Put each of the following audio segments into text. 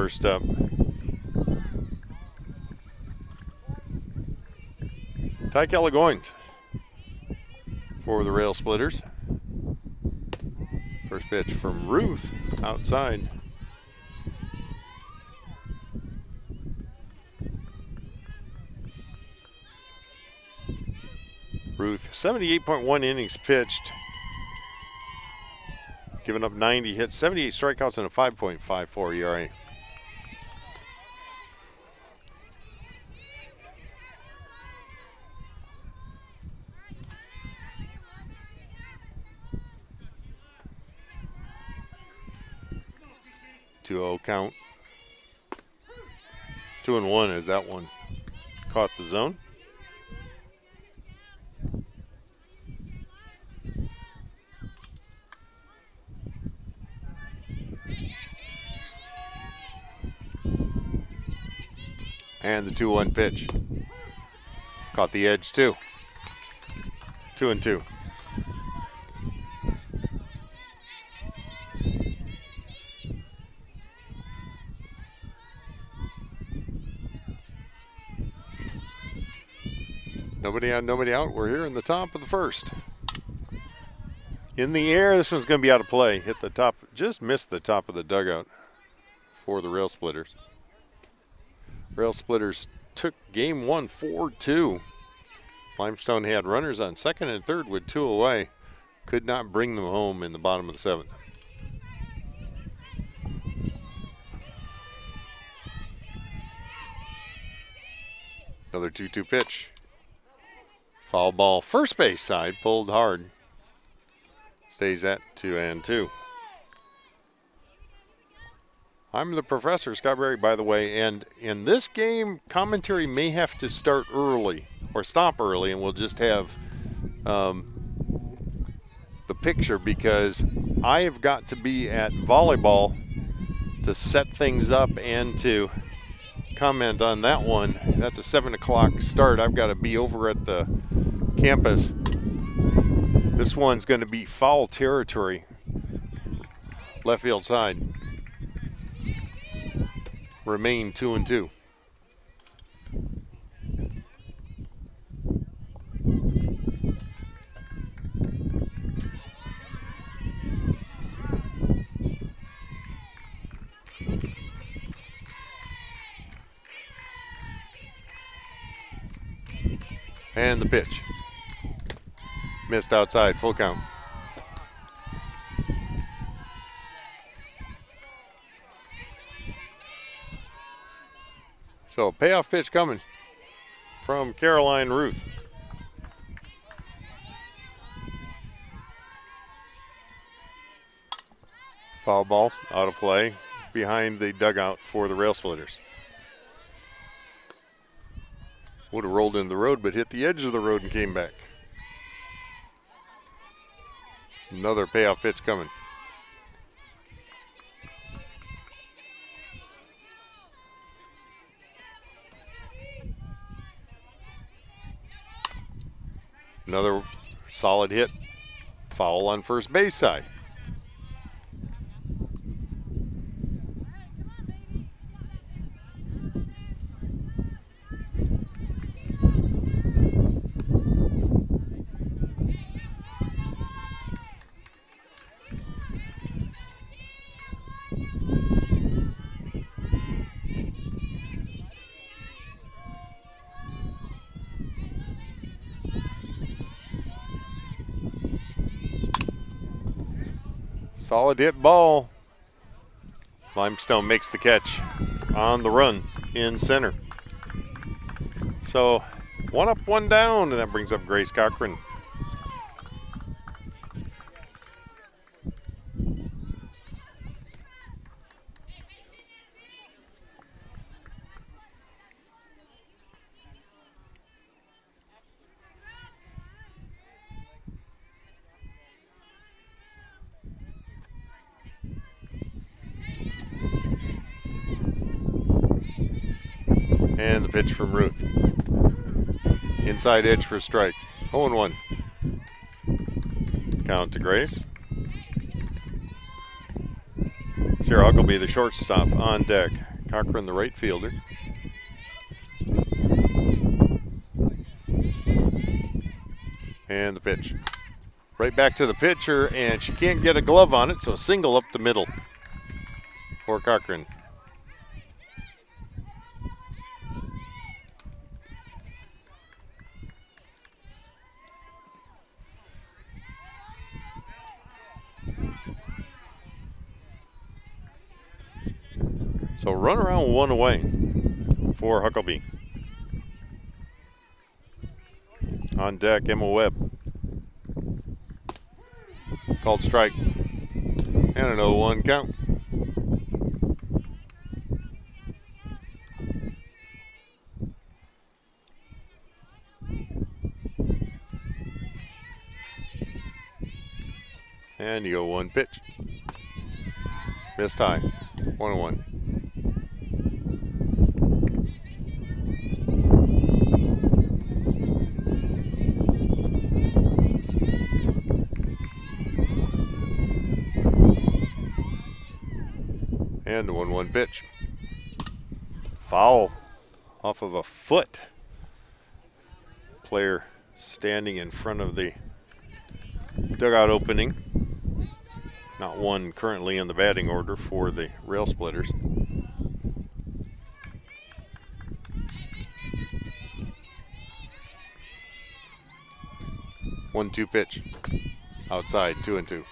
first up. Ty Kelligoint for the Rail Splitters. First pitch from Ruth outside. Ruth, 78.1 innings pitched, giving up 90 hits, 78 strikeouts, and a 5.54 ERA. (2-0) count. 2-1 as that one caught the zone. And the 2-1 pitch. Caught the edge too. 2-2. Nobody on, nobody out. We're here in the top of the first. In the air, this one's going to be out of play. Hit the top, just missed the top of the dugout for the Rail Splitters. Rail Splitters took game one 4-2. Limestone had runners on second and third with 2 away. Could not bring them home in the bottom of the seventh. Another 2-2 pitch. Foul ball, first base side, pulled hard. Stays at 2-2. I'm the professor, Scott Berry, by the way, and in this game, commentary may have to start early or stop early, and we'll just have the picture because I have got to be at volleyball to set things up and to comment on that one. That's a 7 o'clock start. I've got to be over at the campus. This one's going to be foul territory, left field side. Remain 2-2. And the pitch. Missed outside, full count. So payoff pitch coming from Caroline Ruth. Foul ball out of play behind the dugout for the Rail Splitters. Would have rolled into the road, but hit the edge of the road and came back. Another payoff pitch coming. Another solid hit. Foul on first base side. Solid hit ball. Limestone makes the catch on the run in center. So 1 up, 1 down, and that brings up Grace Cochran. And the pitch from Ruth. Inside edge for a strike. 0-1. Count to Grace. Sarah Huckleby, the shortstop, on deck. Cochran, the right fielder. And the pitch. Right back to the pitcher, and she can't get a glove on it, so a single up the middle for Cochran. So run around, one away for Huckabee. On deck, Emma Webb. Called strike. And an 0-1 count. And the 0-1 pitch. Missed high. 1-1. And the 1-1 pitch. Foul off of a foot. Player standing in front of the dugout opening. Not one currently in the batting order for the Rail Splitters. One-two pitch. Outside, 2-2.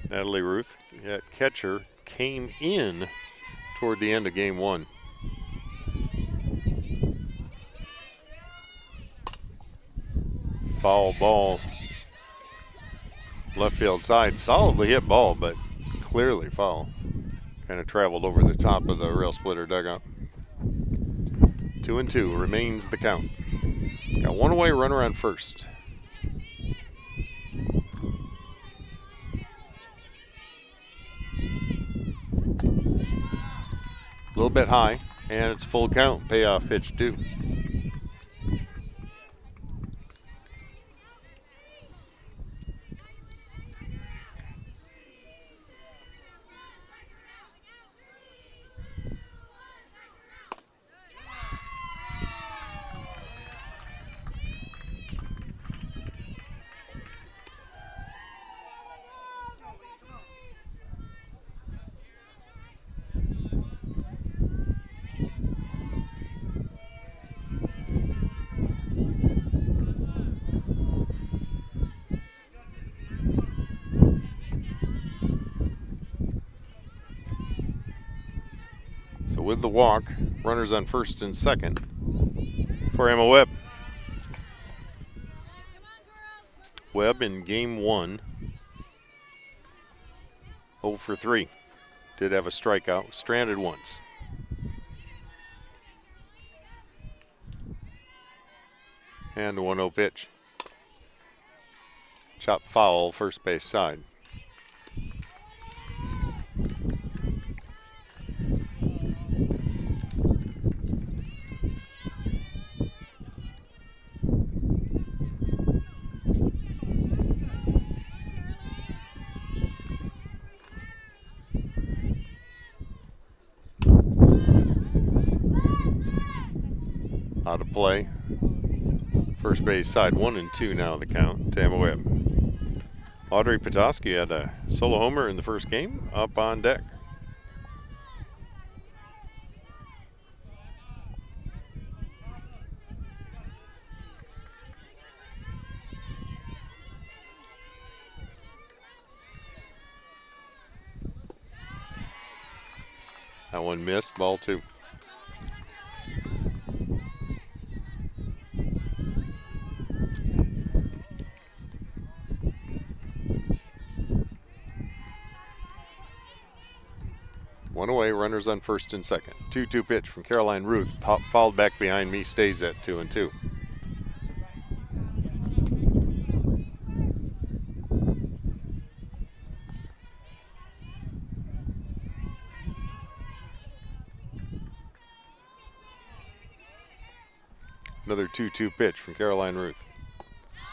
Natalie Ruth, at catcher, came in toward the end of game one. Foul ball, left field side. Solidly hit ball, but clearly foul. Kind of traveled over the top of the Rail Splitter dugout. 2-2 remains the count. Got one away, runner on first. A little bit high, and it's full count. Payoff pitch due. With the walk, runners on first and second for Emma Webb. Webb in game one, 0 for 3. Did have a strikeout, stranded once. And a 1-0 pitch. Chop foul, first base side. Out of play. First base side, 1-2 now the count to Emma Webb. Audrey Petoskey had a solo homer in the first game, up on deck. That one missed, ball 2. One away, runners on first and second. 2-2 pitch from Caroline Ruth, fouled back behind me, stays at 2-2. Another 2-2 pitch from Caroline Ruth.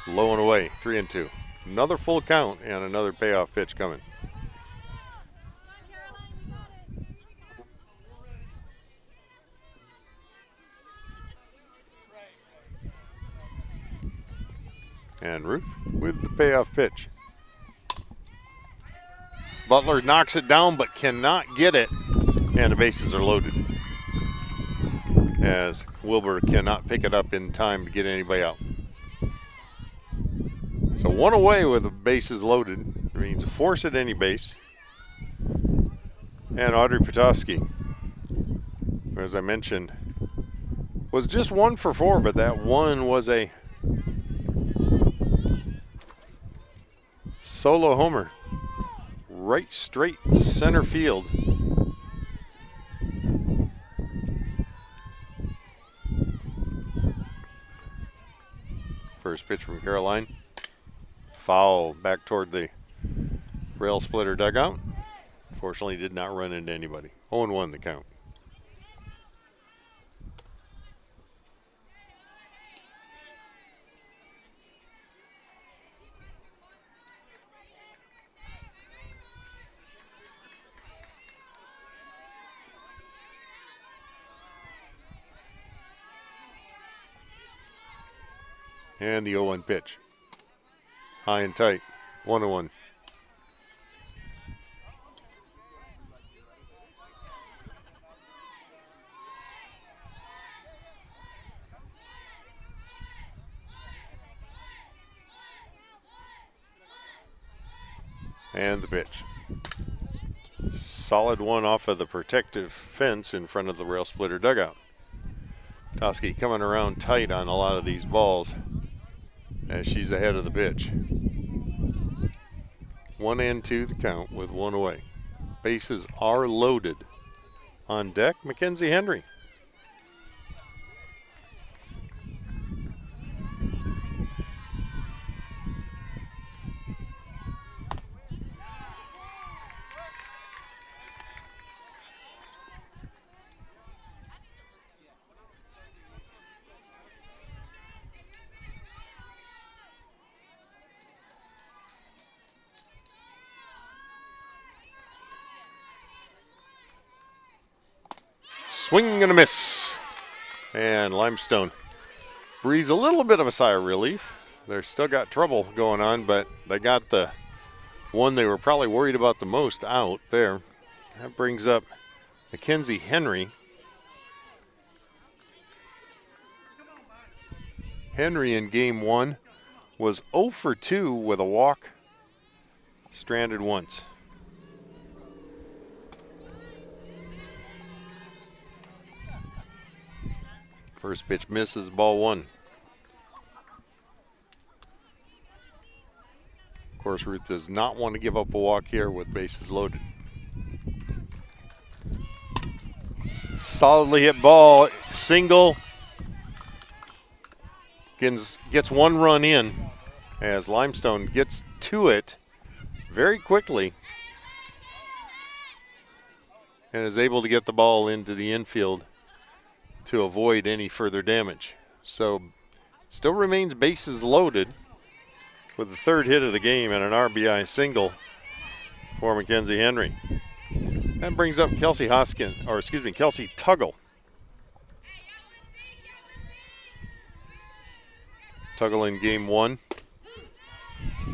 Low and away, 3-2. Another full count and another payoff pitch coming. And Ruth with the payoff pitch. Butler knocks it down but cannot get it, and the bases are loaded, as Wilbur cannot pick it up in time to get anybody out. So one away with the bases loaded. It means a force at any base. And Audrey Petoskey, as I mentioned, was just 1 for 4, but that one was a solo homer. Right straight center field. First pitch from Caroline. Foul back toward the rail splitter dugout. Fortunately did not run into anybody. 0-1 the count. And the 0-1 pitch. High and tight. 1-1. And the pitch. Solid one off of the protective fence in front of the rail splitter dugout. Toski coming around tight on a lot of these balls as she's ahead of the pitch. 1-2 the count with 1 away. Bases are loaded. On deck, Mackenzie Henry. Swing and a miss. And Limestone breathes a little bit of a sigh of relief. They're still got trouble going on, but they got the one they were probably worried about the most out there. That brings up Mackenzie Henry. Henry in game 1 was 0 for 2 with a walk, stranded once. First pitch misses, ball 1. Of course, Ruth does not want to give up a walk here with bases loaded. Solidly hit ball, single. Gets 1 run in as Limestone gets to it very quickly and is able to get the ball into the infield to avoid any further damage. So still remains bases loaded with the 3rd hit of the game and an RBI single for Mackenzie Henry. That brings up Kelsey Tuggle. Tuggle in game 1.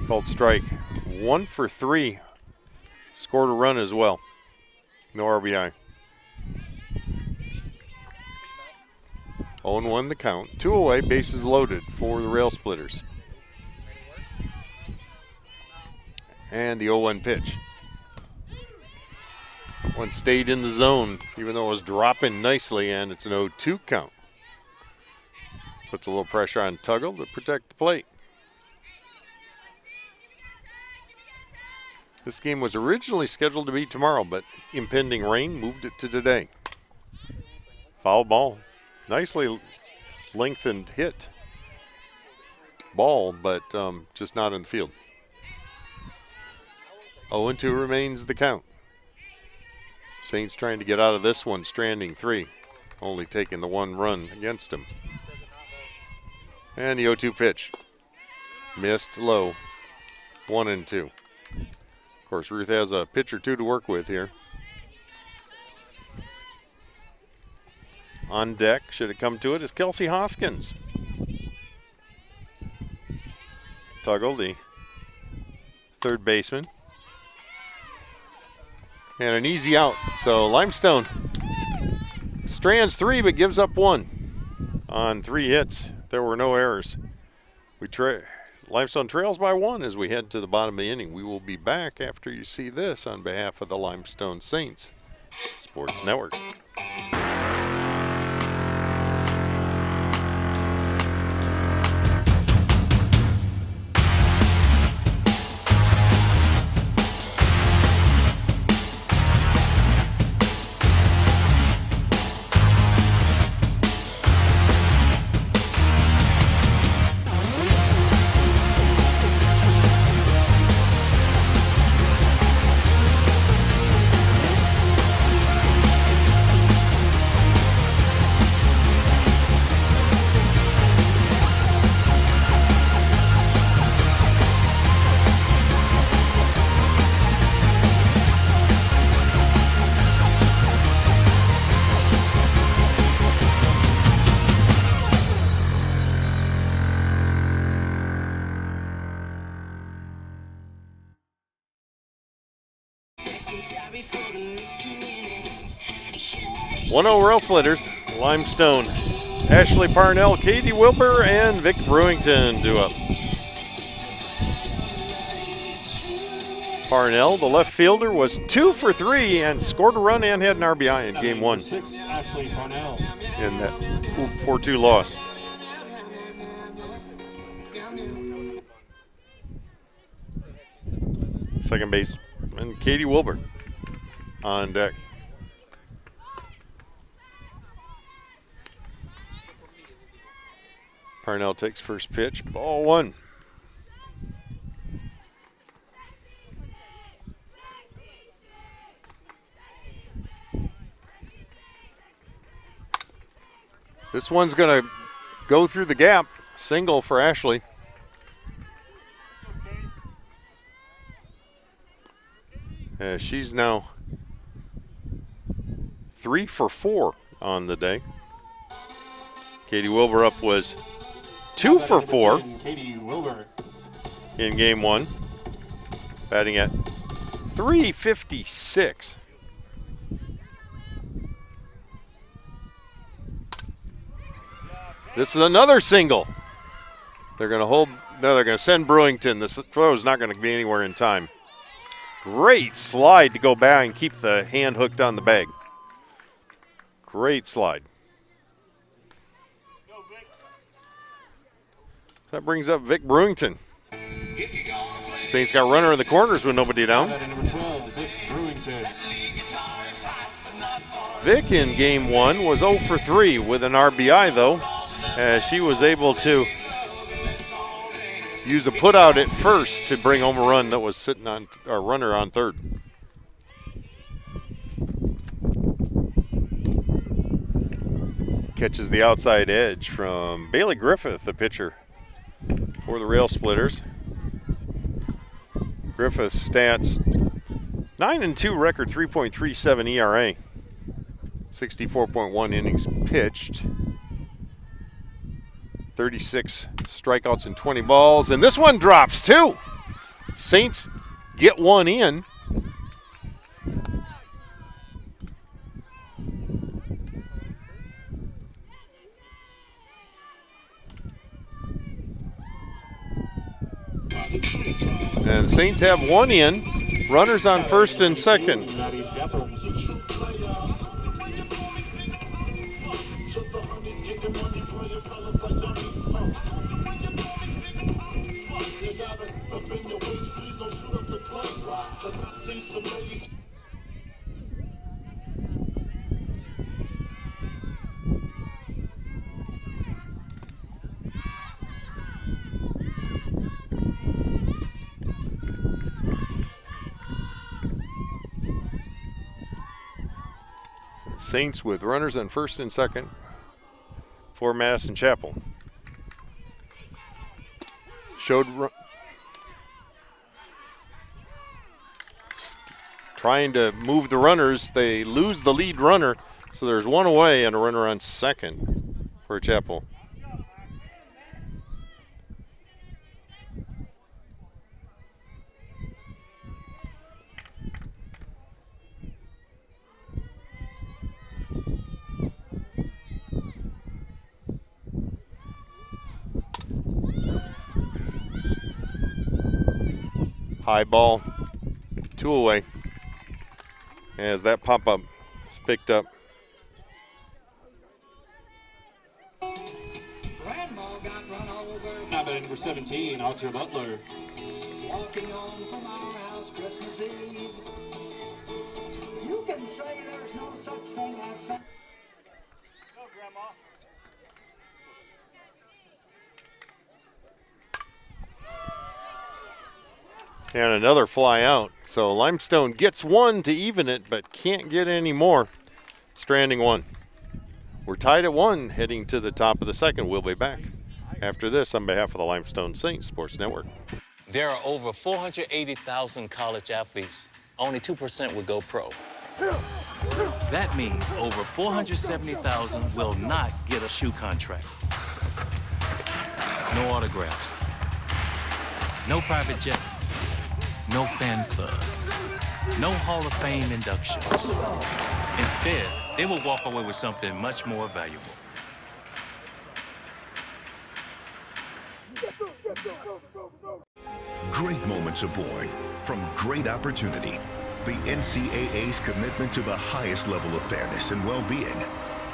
Called strike. 1 for 3. Scored a run as well. No RBI. 0-1 the count. 2 away, bases loaded for the rail splitters. And the 0-1 pitch. One stayed in the zone, even though it was dropping nicely, and it's an 0-2 count. Puts a little pressure on Tuggle to protect the plate. This game was originally scheduled to be tomorrow, but impending rain moved it to today. Foul ball. Nicely lengthened hit ball, but just not in the field. 0-2 remains the count. Saints trying to get out of this one, stranding 3, only taking the 1 run against them. And the 0-2 pitch. Missed low. 1 and 2. Of course, Ruth has a pitch or two to work with here. On deck, should it come to it, is Kelsey Hoskins. Tuggle, the third baseman. And an easy out. So Limestone strands 3 but gives up 1 on 3 hits. There were no errors. Limestone trails by 1 as we head to the bottom of the inning. We will be back after you see this on behalf of the Limestone Saints Sports Network. One over Rail Splitters, Limestone, Ashley Parnell, Katie Wilbur, and Vic Brewington due up. Parnell, the left fielder, was 2 for 3 and scored a run and had an RBI in game 1 in that 4-2 loss. Second base, and Katie Wilbur on deck. Parnell takes first pitch, ball 1. This one's going to go through the gap, single for Ashley. She's now 3 for 4 on the day. Katie Wilbur up was 2 for 4 in game 1, batting at .356. This is another single. They're going to hold. No, they're going to send Brewington. This throw is not going to be anywhere in time. Great slide to go back and keep the hand hooked on the bag. Great slide. That brings up Vic Brewington. Saints got runner in the corners with nobody down. Vic in game 1 was 0 for 3 with an RBI though, as she was able to use a putout at first to bring home a run that was sitting on a runner on third. Catches the outside edge from Bailey Griffith, the pitcher for the Rail Splitters. Griffith's stats: 9-2 record, 3.37 ERA, 64.1 innings pitched, 36 strikeouts and 20 balls, and this one drops too. Saints get one in. And the Saints have one in. Runners on first and second. Saints with runners on first and second for Madison Chapel. trying to move the runners. They lose the lead runner, so there's one away and a runner on second for Chapel. High ball, 2 away. As that pop-up is picked up. Now batting number 17, Butler. Walking home from our house Christmas Eve. You can say there's no such thing as... Go, Grandma. And another fly out. So Limestone gets 1 to even it, but can't get any more. Stranding 1. We're tied at 1, heading to the top of the second. We'll be back after this on behalf of the Limestone Saints Sports Network. There are over 480,000 college athletes. Only 2% would go pro. That means over 470,000 will not get a shoe contract. No autographs. No private jets. No fan clubs. No Hall of Fame inductions. Instead, they will walk away with something much more valuable. Great moments are born from great opportunity. The NCAA's commitment to the highest level of fairness and well-being,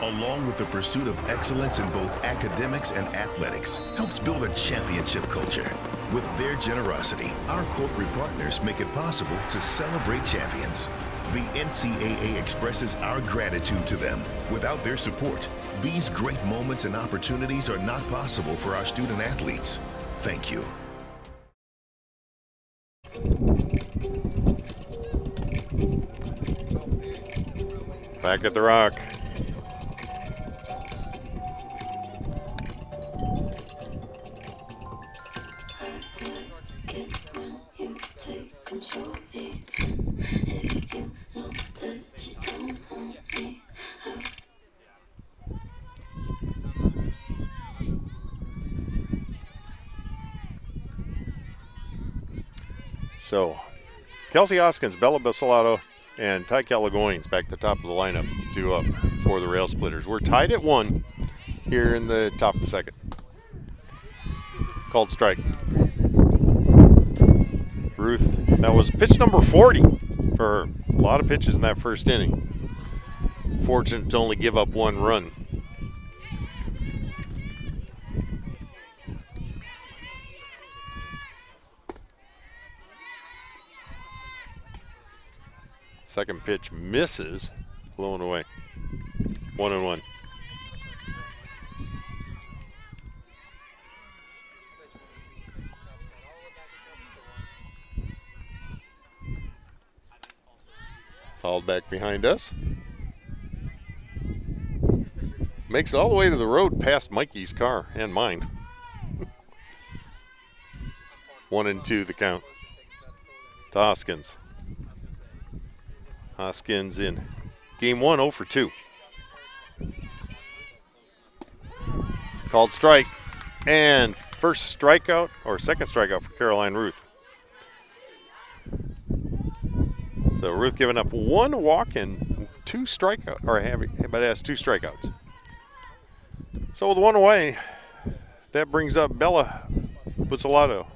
along with the pursuit of excellence in both academics and athletics, helps build a championship culture. With their generosity, our corporate partners make it possible to celebrate champions. The NCAA expresses our gratitude to them. Without their support, these great moments and opportunities are not possible for our student athletes. Thank you. Back at the Rock. So, Kelsey Hoskins, Bella Bacellato, and Ty Calagoynes back at the top of the lineup, 2 up for the Rail Splitters. We're tied at 1 here in the top of the second. Called strike. Ruth, that was pitch number 40 for her. A lot of pitches in that first inning. Fortunate to only give up 1 run. Second pitch misses, blown away. 1-1. Fouled back behind us. Makes it all the way to the road past Mikey's car and mine. 1-2 the count to Hoskins. Hoskins in game 1, 0 for 2. Called strike. And first strikeout, or second strikeout for Caroline Ruth. So Ruth giving up 1 walk and 2 strikeouts, or but has 2 strikeouts. So with 1 away, that brings up Bella Buzzolato.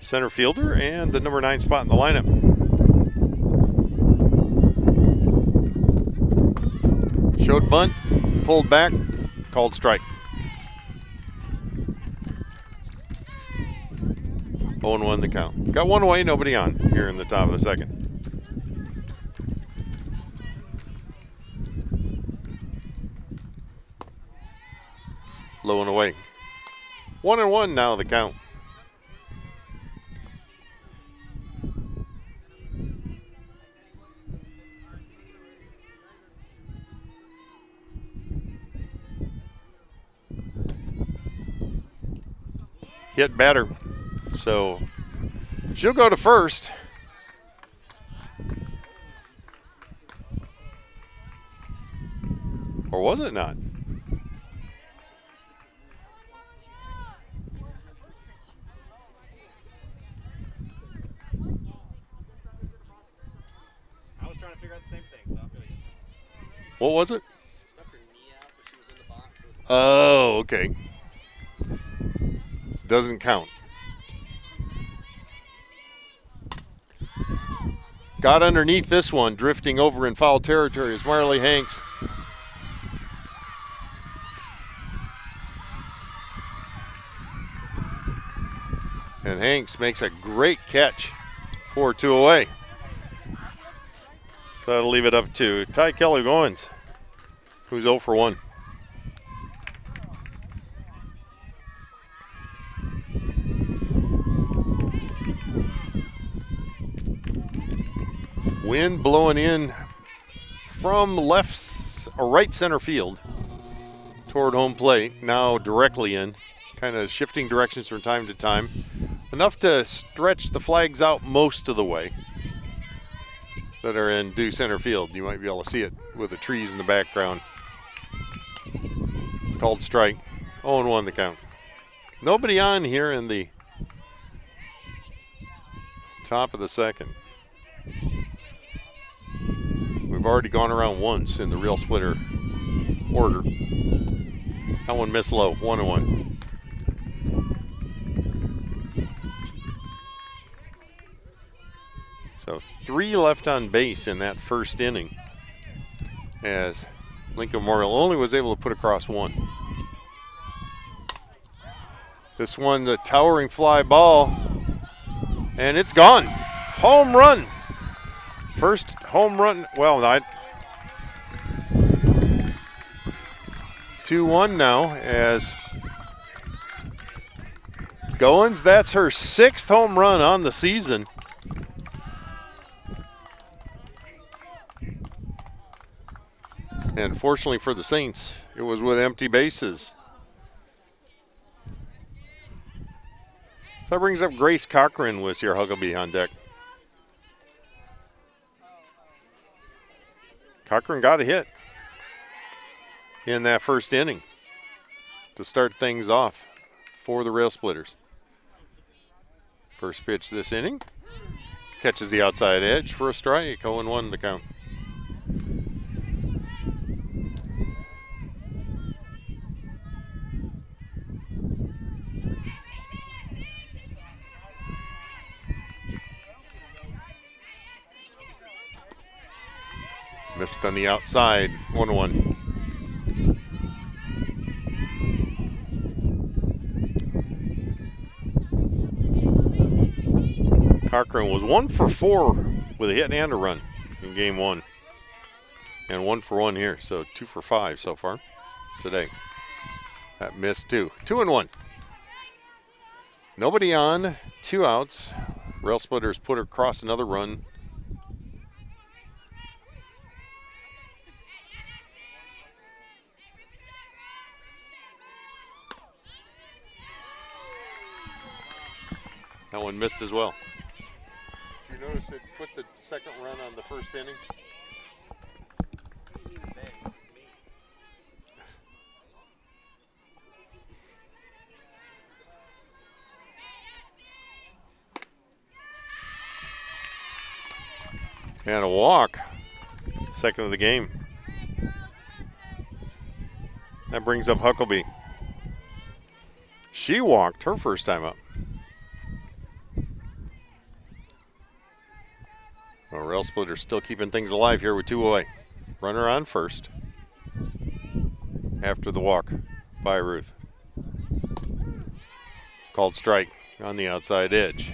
Center fielder and the number 9 spot in the lineup. Showed bunt, pulled back, called strike. 0-1 the count. Got 1 away, nobody on here in the top of the second. Low and away. 1-1 now the count. Hit batter. So She'll go to first. Or was it not? I was trying to figure out the same thing, so I feel you. What was it? She stuck her knee out, but she was in the box. So it's Oh, okay. This doesn't count. Got underneath this one, drifting over in foul territory is Marley Hanks. And Hanks makes a great catch. 4-2 away. So that'll leave it up to Ty Kelly Goins, who's 0 for 1. Wind blowing in from left or right center field toward home plate, now directly in, kind of shifting directions from time to time. Enough to stretch the flags out most of the way that are in due center field. You might be able to see it with the trees in the background. Called strike. 0-1 the count. Nobody on here in the top of the second. We've already gone around once in the real splitter order. That one missed low, 1-1. So 3 left on base in that first inning, as Lincoln Memorial only was able to put across 1. This one, the towering fly ball, and it's gone. Home run. First home run, well, not 2-1 now as Goins, that's her 6th home run on the season. And fortunately for the Saints, it was with empty bases. So that brings up Grace Cochran with your Huckabee on deck. Cochran got a hit in that first inning to start things off for the Rail Splitters. First pitch this inning. Catches the outside edge for a strike. 0-1 the count. Missed on the outside, 1-1. Cochran was 1 for 4 with a hit and a run in game 1. And 1 for 1 here, so 2 for 5 so far today. That missed too. 2-1. Nobody on, 2 outs. Rail Splitters put across another run. That one missed as well. Did you notice it put the second run on the first inning? And a walk. Second of the game. That brings up Huckabee. She walked her first time up. Well, Rail Splitters still keeping things alive here with 2 away. Runner on first after the walk by Ruth. Called strike on the outside edge.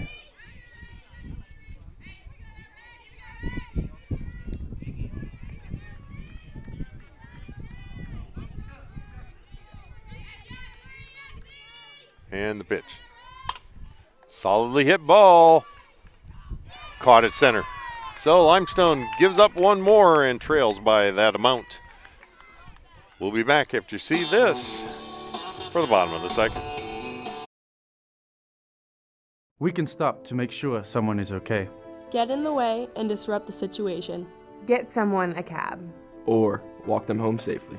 And the pitch. Solidly hit ball. Caught at center. So Limestone gives up 1 more and trails by that amount. We'll be back after you see this for the bottom of the second. We can stop to make sure someone is okay. Get in the way and disrupt the situation. Get someone a cab. Or walk them home safely.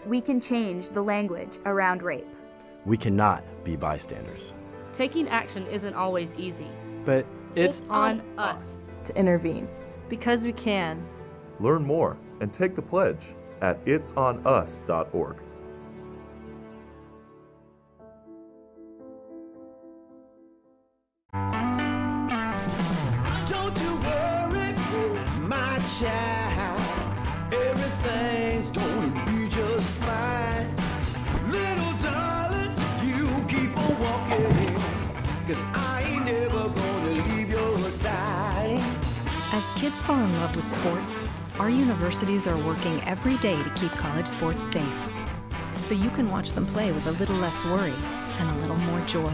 We can change the language around rape. We cannot be bystanders. Taking action isn't always easy. But it's on us to intervene. Because we can. Learn more and take the pledge at itsonus.org. Don't you worry, my child. Everything's gonna be just fine. Little darling, you keep on walking, 'cause I ain't never gonna leave your side. As kids fall in love with sports, our universities are working every day to keep college sports safe. So you can watch them play with a little less worry and a little more joy.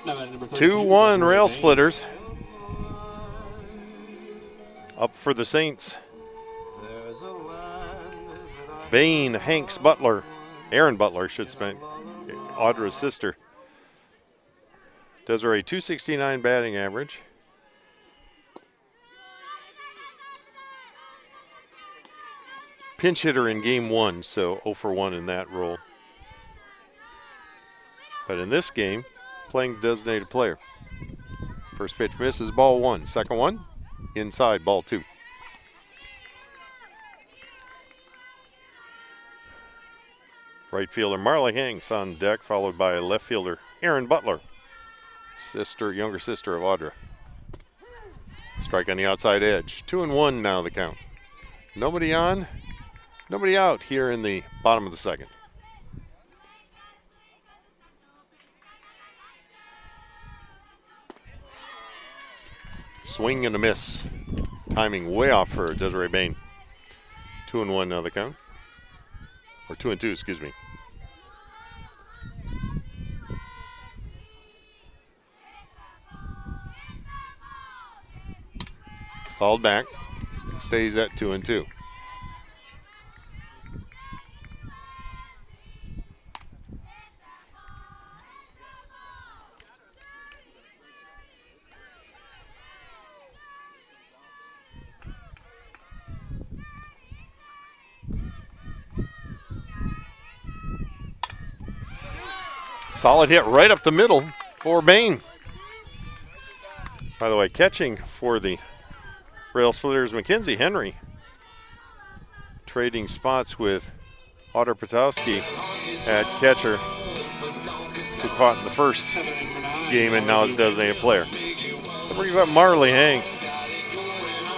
Number 2-1 Rail Splitters. Up for the Saints. Bain, Hanks, Butler. Aaron Butler should spend. Audra's sister. Desiree, 269 batting average. Pinch hitter in game 1, so 0 for 1 in that role. But in this game, playing designated player. First pitch misses, ball 1. Second one, inside, ball 2. Right fielder Marley Hanks on deck, followed by left fielder Aaron Butler, younger sister of Audra. Strike on the outside edge. 2-1 now the count. Nobody on, nobody out here in the bottom of the second. Swing and a miss. Timing way off for Desiree Bain. 2-1 now the count. Or 2-2, excuse me. Called back. Stays at 2-2. Solid hit right up the middle for Bain. By the way, catching for the Rail Splitters, Mackenzie Henry. Trading spots with Audra Potowski at catcher, who caught in the first game and now is designated player. That brings up Marley Hanks.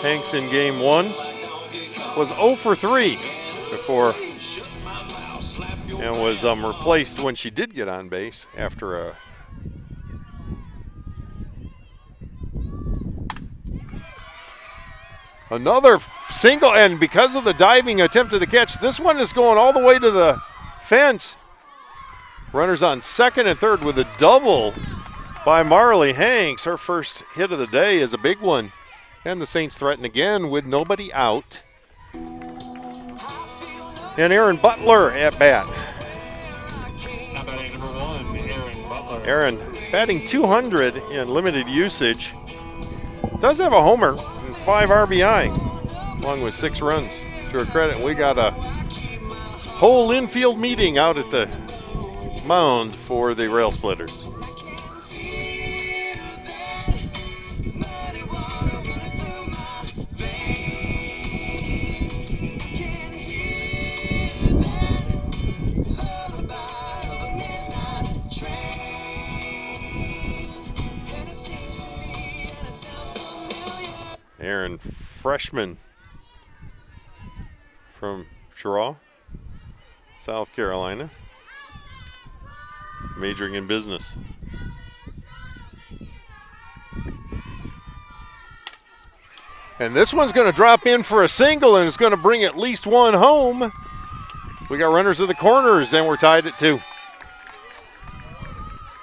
Hanks in game 1 was 0 for 3 before and was replaced when she did get on base after a another single, and because of the diving attempt at the catch, this one is going all the way to the fence. Runners on second and third with a double by Marley Hanks. Her first hit of the day is a big one. And the Saints threaten again with nobody out. And Aaron Butler at bat. Aaron batting 200 in limited usage. Does have a homer and 5 RBI, along with 6 runs to her credit. We got a whole infield meeting out at the mound for the Rail Splitters. Aaron, freshman from Cheraw, South Carolina, majoring in business. And this one's going to drop in for a single, and it's going to bring at least one home. We got runners at the corners, and we're tied at 2.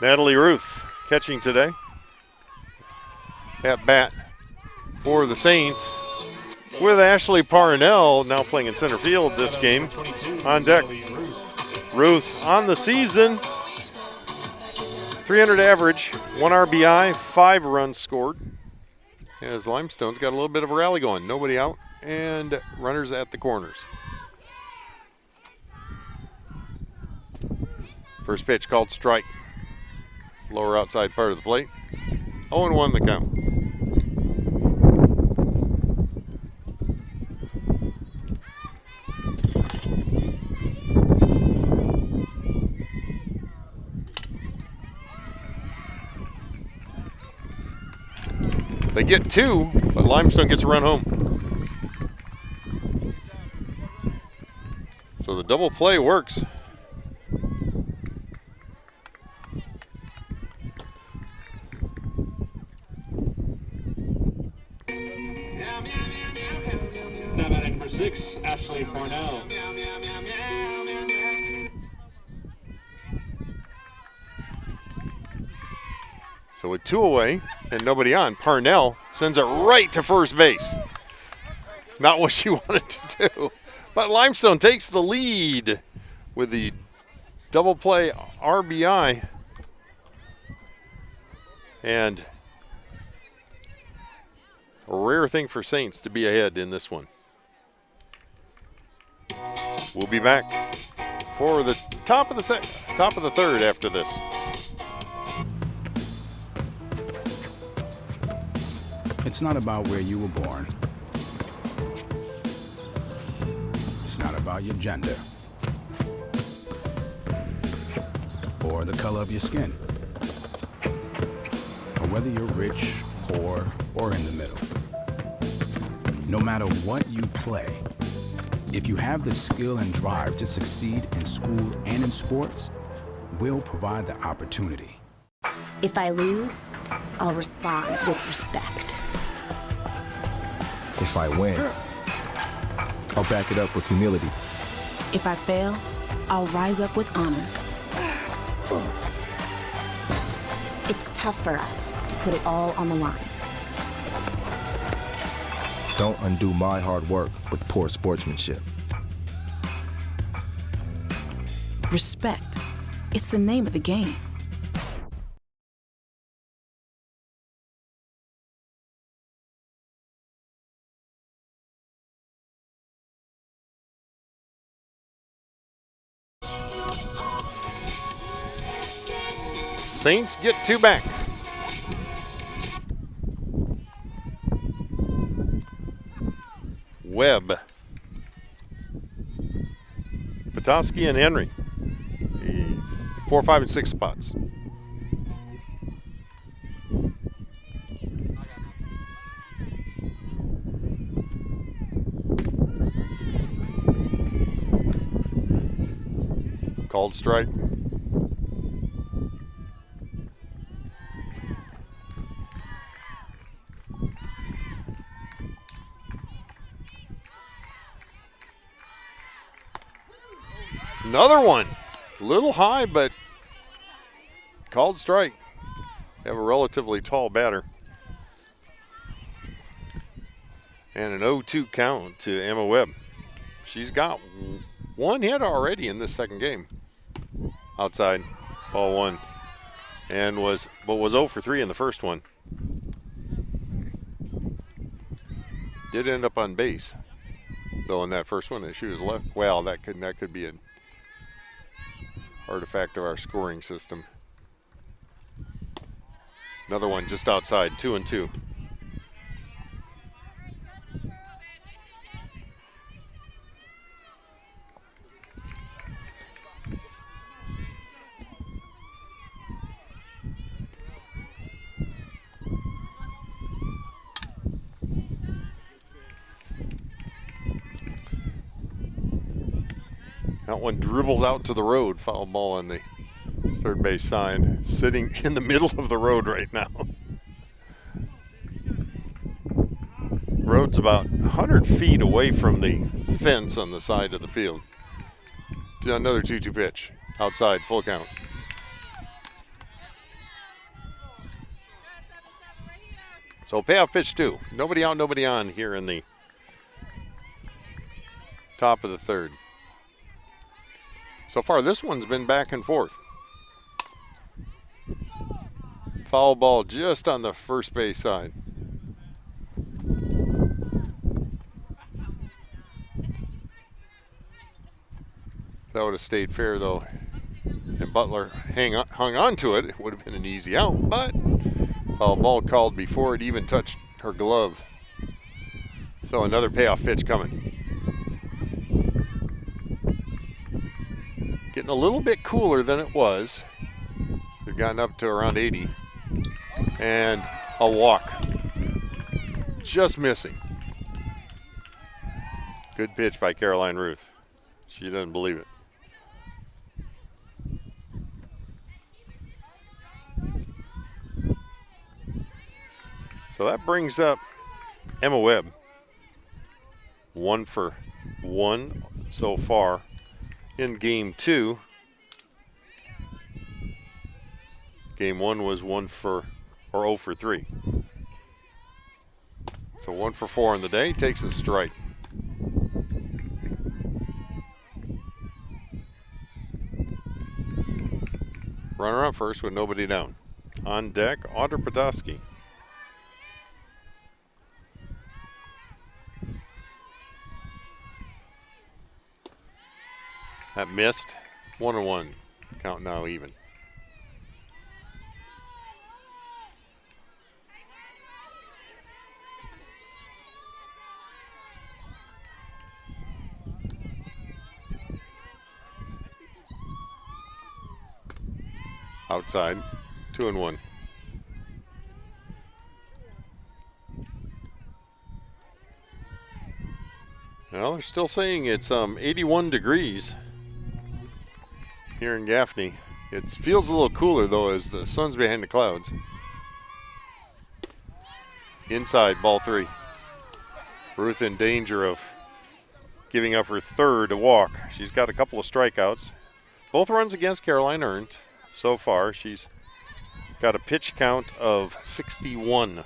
Natalie Ruth catching today. at bat for the Saints, with Ashley Parnell now playing in center field this game on deck. Ruth on the season, 300 average, 1 RBI, 5 runs scored. As Limestone's got a little bit of a rally going. Nobody out and runners at the corners. First pitch called strike. Lower outside part of the plate. 0-1 the count. They get 2, but Limestone gets a run home. So the double play works. Now batting number 6, Ashley Parnell. So with 2 away and nobody on, Parnell sends it right to first base. Not what she wanted to do. But Limestone takes the lead with the double play RBI. And a rare thing for Saints to be ahead in this one. We'll be back for the top of the third after this. It's not about where you were born. It's not about your gender or the color of your skin, or whether you're rich, poor, or in the middle. No matter what you play, if you have the skill and drive to succeed in school and in sports, we'll provide the opportunity. If I lose, I'll respond with respect. If I win, I'll back it up with humility. If I fail, I'll rise up with honor. It's tough for us to put it all on the line. Don't undo my hard work with poor sportsmanship. Respect. It's the name of the game. Saints get 2 back. Webb, Petoskey, and Henry. 4, 5, and 6 spots. Called strike. Another one. A little high, but called strike. Have a relatively tall batter. And an 0-2 count to Emma Webb. She's got 1 hit already in this second game. Outside, ball 1. And was 0 for 3 in the first one. Did end up on base, though, in that first one. And she was left. Well, that could be an artifact of our scoring system. Another one just outside, 2-2. That one dribbles out to the road. Foul ball on the third base side. Sitting in the middle of the road right now. Road's about 100 feet away from the fence on the side of the field. Another 2-2 pitch. Outside, full count. So payoff pitch 2. Nobody out, nobody on here in the top of the third. So far, this one's been back and forth. Foul ball just on the first base side. That would have stayed fair, though, and Butler hung on to it. It would have been an easy out, but foul ball called before it even touched her glove. So another payoff pitch coming. Getting a little bit cooler than it was. We've gotten up to around 80. And a walk. Just missing. Good pitch by Caroline Ruth. She doesn't believe it. So that brings up Emma Webb. 1 for 1 so far in game 2. Game 1 was 0 for 3. So 1 for 4 on the day, takes a strike. Runner on first with nobody down. On deck, Audra Podolsky. That missed. 1-1. Count now even. Outside. 2-1. Well, they're still saying it's 81 degrees here in Gaffney. It feels a little cooler, though, as the sun's behind the clouds. Inside, ball 3. Ruth in danger of giving up her third to walk. She's got a couple of strikeouts. Both runs against Caroline earned so far. She's got a pitch count of 61.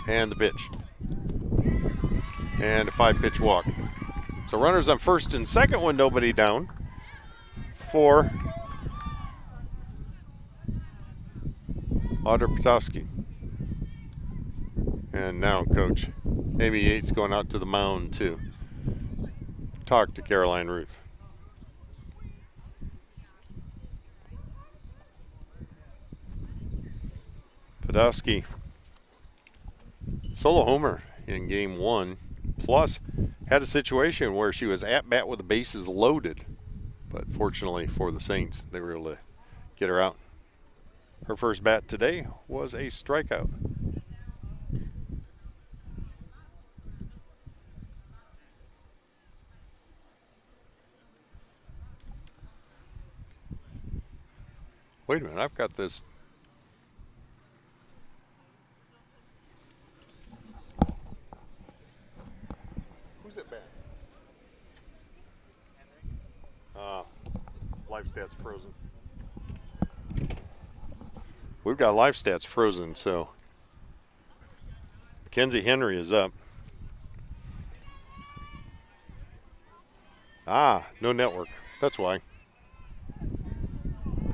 And the pitch. And a 5-pitch walk. So runners on first and second with nobody down for Audra Podolsky. And now Coach Amy Yates going out to the mound to talk to Caroline Ruth. Podolsky, solo homer in game 1, plus had a situation where she was at bat with the bases loaded, but fortunately for the Saints, they were able to get her out. Her first bat today was a strikeout. Wait a minute, I've got this. Who's at bat? Live stats frozen. We've got live stats frozen, so Mackenzie Henry is up. No network. That's why.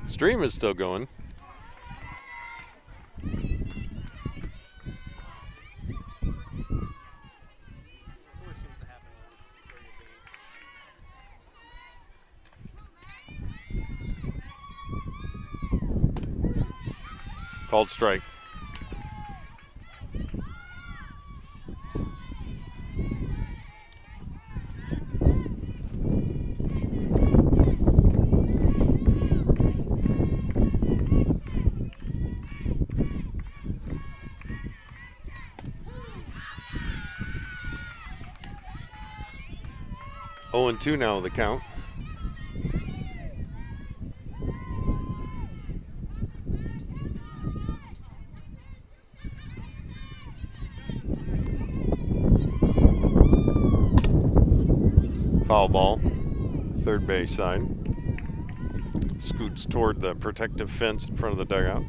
Stream is still going. Called strike. Oh, 0-2 now the count. Foul ball, third base side. Scoots toward the protective fence in front of the dugout.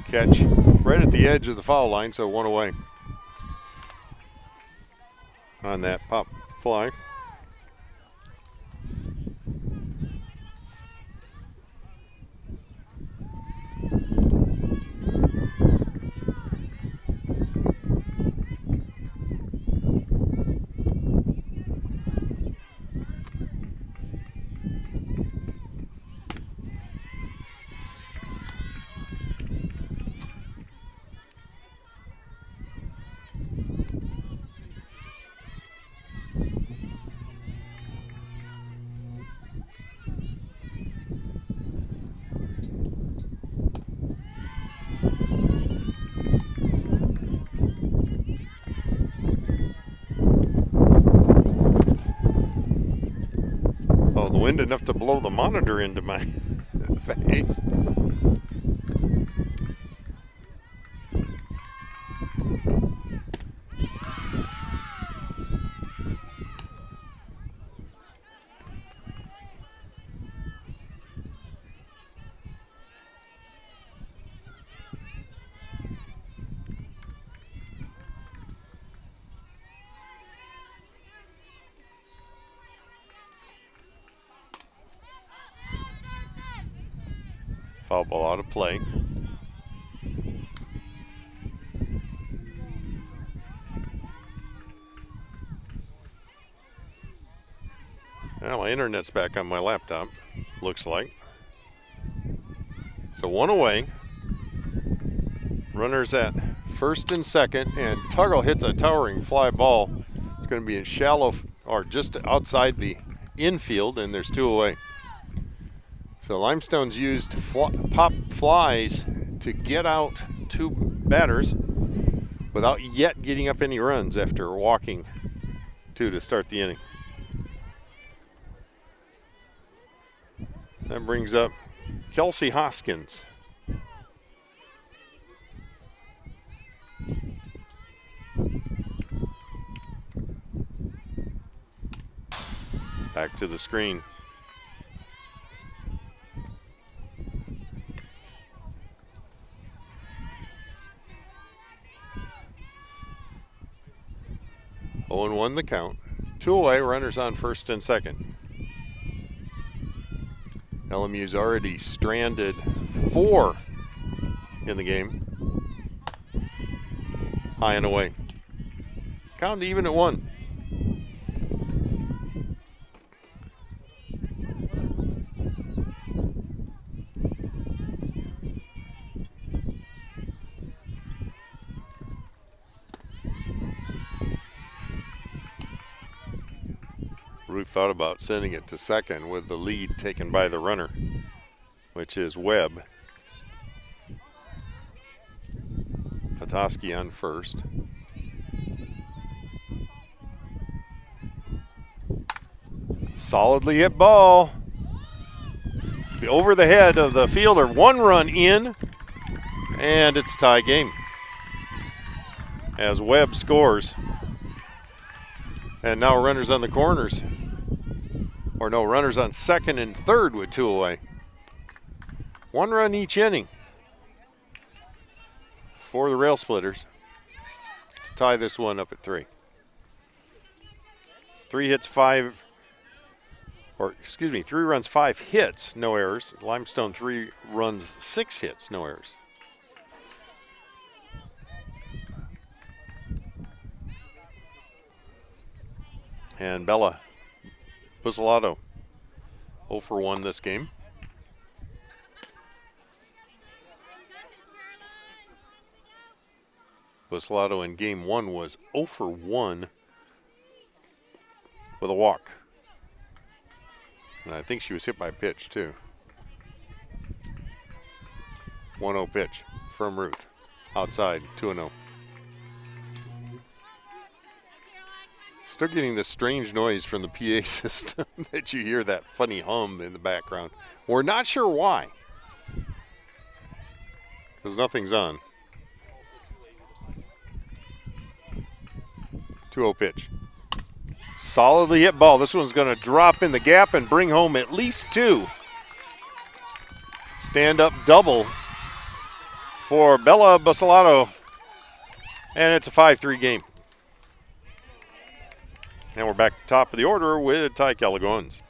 Catch right at the edge of the foul line, so 1 away on that pop fly. Wind enough to blow the monitor into my face. Foul ball out of play. Well, my internet's back on my laptop, looks like. So 1 away. Runners at first and second, and Tuggle hits a towering fly ball. It's going to be in shallow, or just outside the infield, and there's 2 away. So Limestone's used pop flies to get out 2 batters without yet getting up any runs after walking 2 to start the inning. That brings up Kelsey Hoskins. Back to the screen. Oh, and 1 the count. 2 away, runners on first and second. LMU's already stranded 4 in the game. High and away. Count even at 1. Ruth thought about sending it to second with the lead taken by the runner, which is Webb. Petoskey on first. Solidly hit ball. Over the head of the fielder. 1 run in, and it's a tie game as Webb scores. And now runners on the corners. Or no, runners on second and third with 2 away. 1 run each inning for the Rail Splitters to tie this one up at 3. 3 runs, 5 hits, no errors. Limestone 3 runs, 6 hits, no errors. And Bella Buzzolato 0 for 1 this game. Buzzolato in game 1 was 0 for 1 with a walk. And I think she was hit by a pitch too. 1-0 pitch from Ruth. Outside, 2-0. Still getting this strange noise from the PA system that you hear that funny hum in the background. We're not sure why, because nothing's on. 2-0 pitch. Solidly hit ball. This one's going to drop in the gap and bring home at least 2. Stand-up double for Bella Basilado, and it's a 5-3 game. And we're back to the top of the order with Ty Calagoans.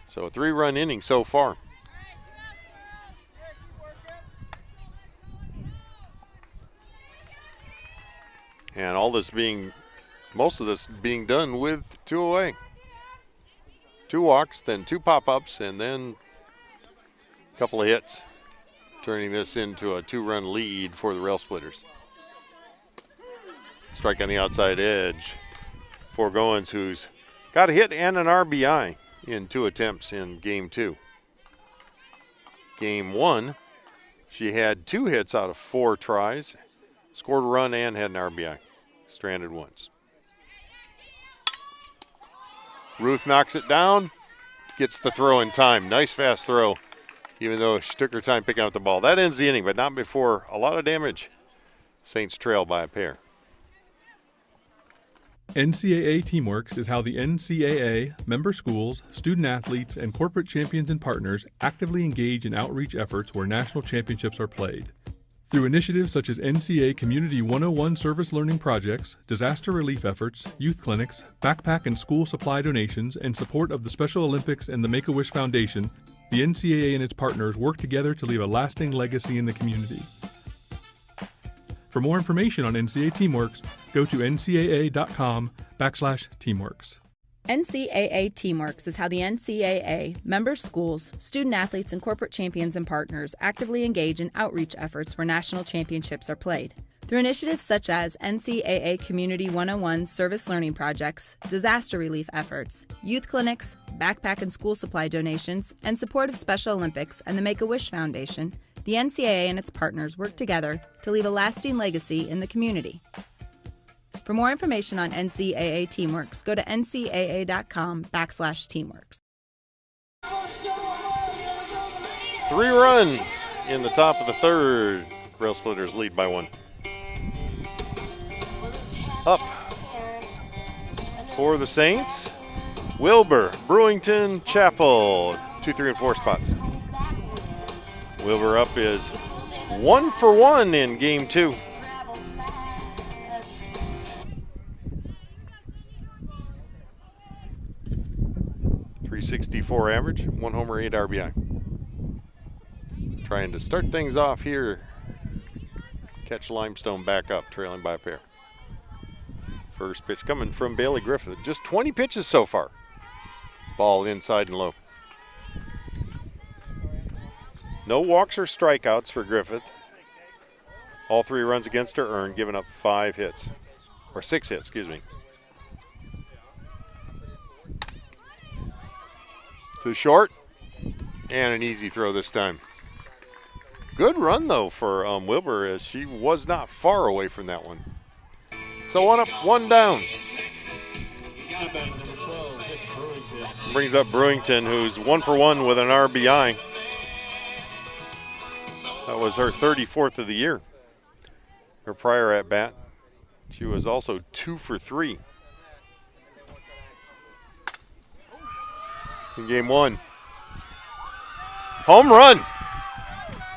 So a 3-run inning so far. And most of this being done with 2 away. 2 walks, then 2 pop-ups, and then a couple of hits, turning this into a 2-run lead for the Rail Splitters. Strike on the outside edge for Goins, who's got a hit and an RBI in 2 attempts in Game 2. Game 1, she had 2 hits out of 4 tries, scored a run and had an RBI. Stranded once. Ruth knocks it down, gets the throw in time. Nice fast throw, even though she took her time picking up the ball. That ends the inning, but not before a lot of damage. Saints trail by a pair. NCAA Teamworks is how the NCAA, member schools, student athletes, and corporate champions and partners actively engage in outreach efforts where national championships are played. Through initiatives such as NCAA Community 101 service learning projects, disaster relief efforts, youth clinics, backpack and school supply donations, and support of the Special Olympics and the Make-A-Wish Foundation, the NCAA and its partners work together to leave a lasting legacy in the community. For more information on NCAA Teamworks, go to ncaa.com/teamworks. NCAA Teamworks is how the NCAA, member schools, student athletes, and corporate champions and partners actively engage in outreach efforts where national championships are played. Through initiatives such as NCAA Community 101 service learning projects, disaster relief efforts, youth clinics, backpack and school supply donations, and support of Special Olympics and the Make-A-Wish Foundation, the NCAA and its partners work together to leave a lasting legacy in the community. For more information on NCAA Teamworks, go to ncaa.com/teamworks. 3 runs in the top of the 3rd. Rail Splitters lead by 1. Up for the Saints, Wilbur, Brewington, Chapel, 2, 3, and 4 spots. Wilbur up is 1 for 1 in Game 2. .364 average, 1 homer, 8 RBI. Trying to start things off here. Catch Limestone back up, trailing by a pair. First pitch coming from Bailey Griffith. Just 20 pitches so far. Ball inside and low. No walks or strikeouts for Griffith. All 3 runs against her earned, giving up 5 hits. Or 6 hits, excuse me. To short, and an easy throw this time. Good run, though, for Wilbur, as she was not far away from that one. So 1 up, 1 down. Brings up Brewington, who's 1 for 1 with an RBI. That was her 34th of the year. Her prior at bat, she was also 2 for 3. In Game 1. Home run.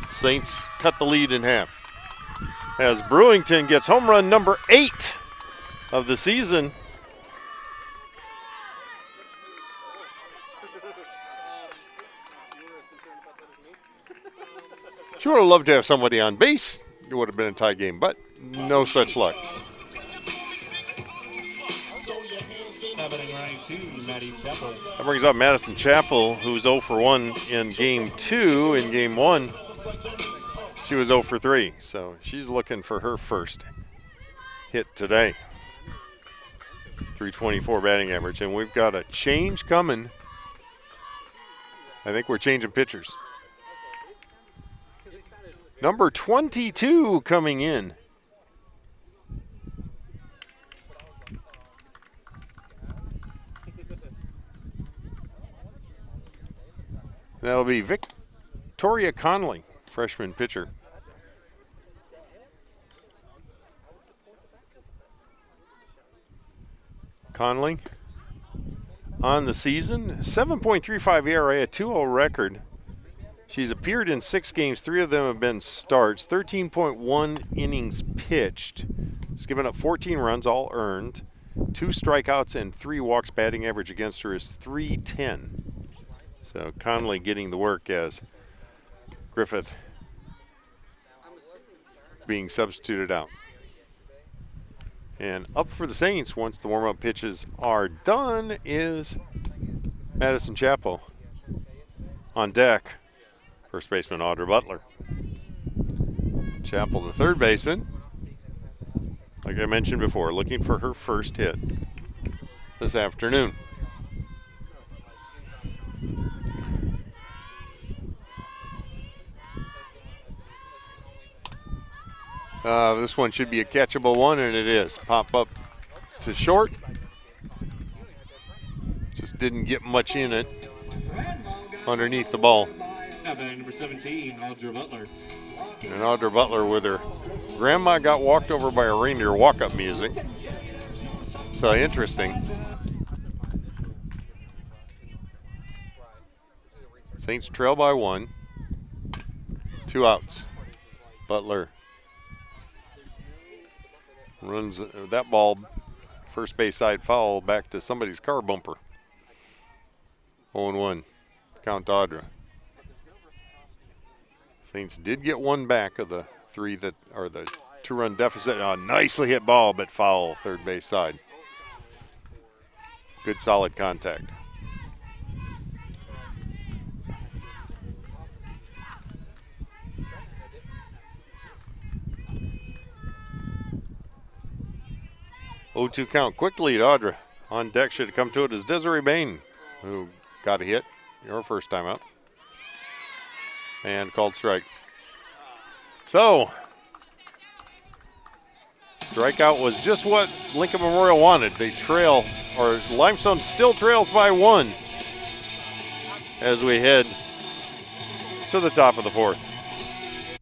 Saints cut the lead in half. As Brewington gets home run number 8 of the season. She would have loved to have somebody on base. It would have been a tie game, but no such luck. That brings up Madison Chapel, who's 0 for 1 in Game 2. In Game 1, she was 0 for 3, so she's looking for her first hit today. .324 batting average, and we've got a change coming. I think we're changing pitchers. Number 22 coming in. That'll be Vic Toria Conley, freshman pitcher. Conley on the season, 7.35 ERA, a 2.0 record. She's appeared in 6 games. 3 of them have been starts. 13.1 innings pitched. She's given up 14 runs, all earned. 2 strikeouts and 3 walks. Batting average against her is .310. So Conley getting the work as Griffith being substituted out. And up for the Saints once the warm-up pitches are done is Madison Chappell. On deck, first baseman Audra Butler. Chappell, the third baseman, like I mentioned before, looking for her first hit this afternoon. This one should be a catchable one, and it is. Pop up to short. Just didn't get much in it underneath the ball. Number 17, Audra Butler. And Audra Butler with her grandma got walked over by a reindeer walk-up music. So interesting. Saints trail by 1. 2 outs. Butler runs that ball, first base side foul, back to somebody's car bumper. 0-1. Count to Audra. Saints did get 1 back of the 3 that are the 2-run deficit. A nicely hit ball, but foul, third base side. Good solid contact. Oh-2 count. Quick lead, Audra. On deck should have come to it as Desiree Bain, who got a hit, your first time out. And called strike. So, strikeout was just what Lincoln Memorial wanted. They trail, or Limestone still trails by 1 as we head to the top of the 4th.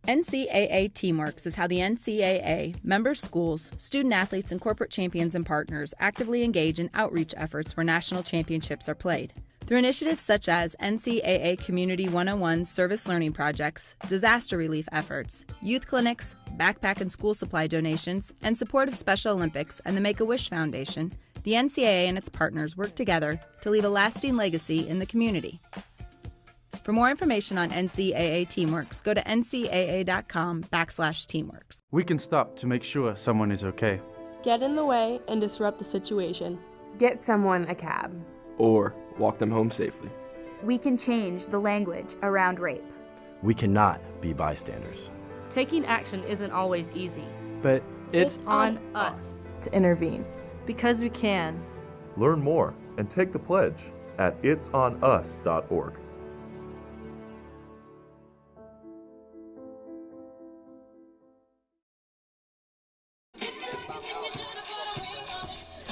NCAA Teamworks is how the NCAA, member schools, student athletes, and corporate champions and partners actively engage in outreach efforts where national championships are played. Through initiatives such as NCAA Community 101 service learning projects, disaster relief efforts, youth clinics, backpack and school supply donations, and support of Special Olympics and the Make-A-Wish Foundation, the NCAA and its partners work together to leave a lasting legacy in the community. For more information on NCAA Teamworks, go to ncaa.com/teamworks. We can stop to make sure someone is okay. Get in the way and disrupt the situation. Get someone a cab. Or walk them home safely. We can change the language around rape. We cannot be bystanders. Taking action isn't always easy. But It's on us to intervene. because we can. Learn more and take the pledge at itsonus.org.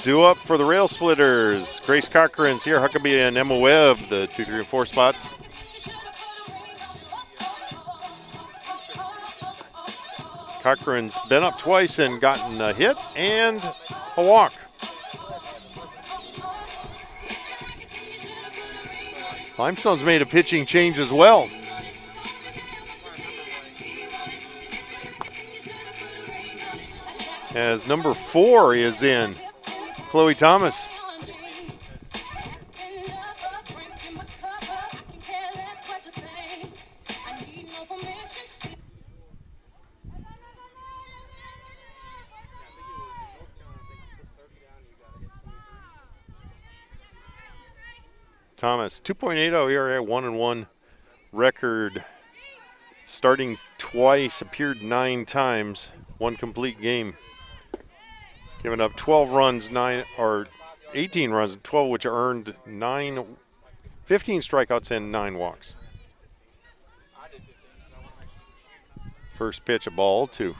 Due up for the Rail Splitters. Grace Cochran, Sierra Huckabee, and Emma Webb, the 2, 3, and 4 spots. Cochran's been up twice and gotten a hit and a walk. Limestone's made a pitching change as well. As number 4 is in. Chloe Thomas. Thomas, 2.80 ERA, 1-1 record. Starting twice, appeared 9 times, 1 complete game. Giving up 12 runs, 18 runs, 12 which earned 15 strikeouts and 9 walks. First pitch, a ball to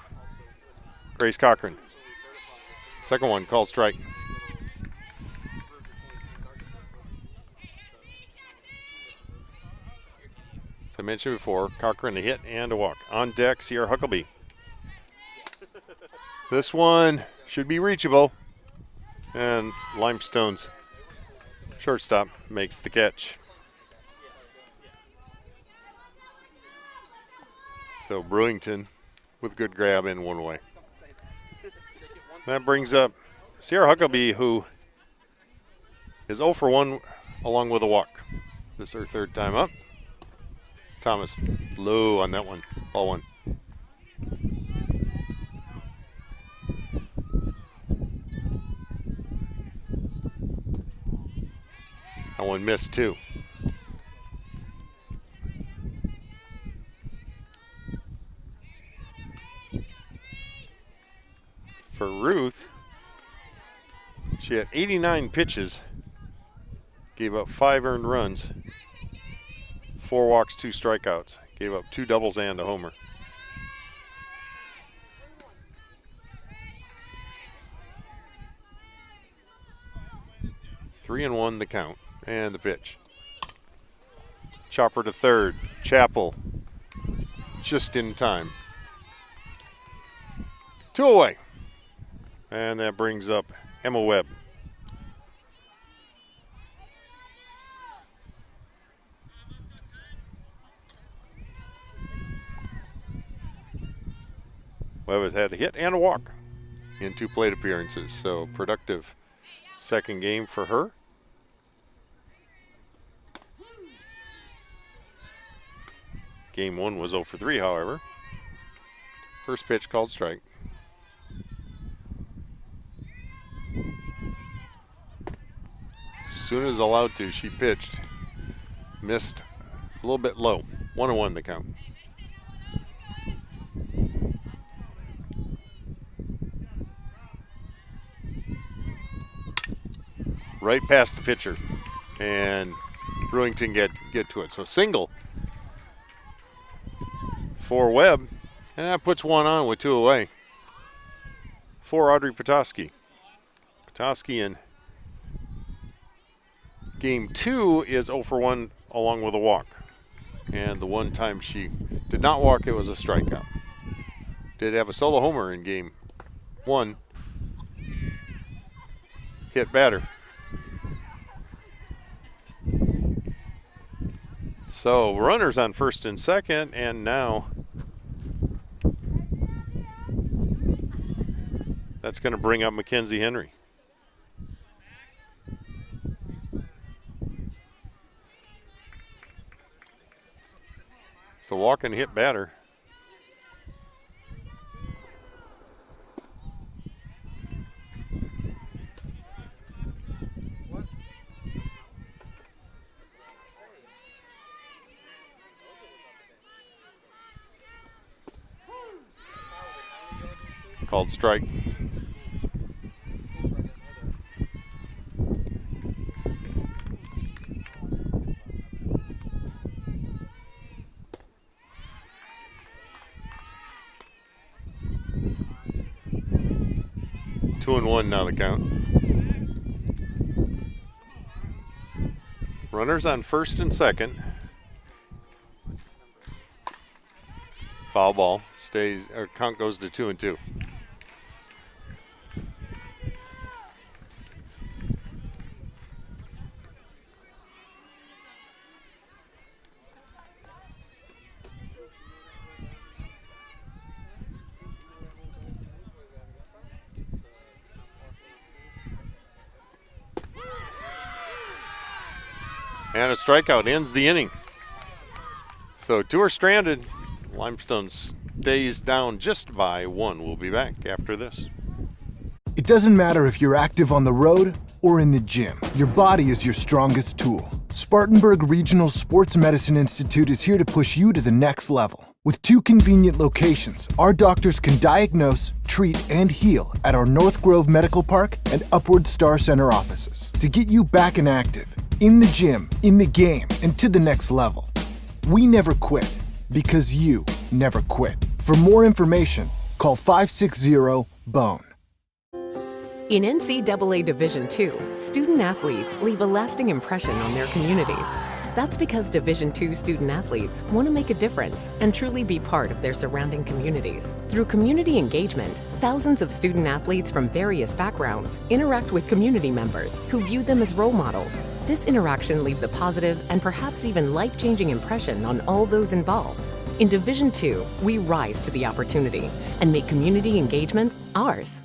Grace Cochran. Second one, called strike. mentioned before, Cochran a hit and a walk. On deck, Sierra Huckabee. This one should be reachable. And Limestone's shortstop makes the catch. So Brewington with good grab in one way. That brings up Sierra Huckabee, who is 0 for 1 along with a walk. This is her third time up. Thomas low on that one. Ball one. That one missed too. For Ruth, she had 89 pitches, gave up 5 earned runs, 4 walks, 2 strikeouts, gave up 2 doubles and a homer. Three and 1 the count and the pitch. Chopper to third. Chappell just in time. 2 away. And that brings up Emma Webb. Webb has had a hit and a walk in 2 plate appearances, so productive second game for her. Game 1 was 0 for 3, however. First pitch called strike. As soon as allowed to, she pitched. Missed a little bit low. 1-1 the count. Right past the pitcher. And Brewington get to it. So single for Webb. And that puts 1 on with 2 away. For Audrey Petoskey. Petoskey in game 2 is 0 for 1 along with a walk. And the one time she did not walk, it was a strikeout. Did have a solo homer in game 1. Hit batter. So runners on first and second, and now that's going to bring up Mackenzie Henry. So walk and hit batter. Called strike. Two and 1 now the count. Runners on first and second. Foul ball. Count goes to 2 and 2. And a strikeout ends the inning. So 2 are stranded. Limestone stays down just by 1. We'll be back after this. It doesn't matter if you're active on the road or in the gym. Your body is your strongest tool. Spartanburg Regional Sports Medicine Institute is here to push you to the next level. With 2 convenient locations, our doctors can diagnose, treat, and heal at our North Grove Medical Park and Upward Star Center offices to get you back and active, in the gym, in the game, and to the next level. We never quit because you never quit. For more information, call 560-BONE. In NCAA Division II, student athletes leave a lasting impression on their communities. That's because Division II student athletes want to make a difference and truly be part of their surrounding communities. Through community engagement, thousands of student athletes from various backgrounds interact with community members who view them as role models. This interaction leaves a positive and perhaps even life-changing impression on all those involved. In Division II, we rise to the opportunity and make community engagement ours.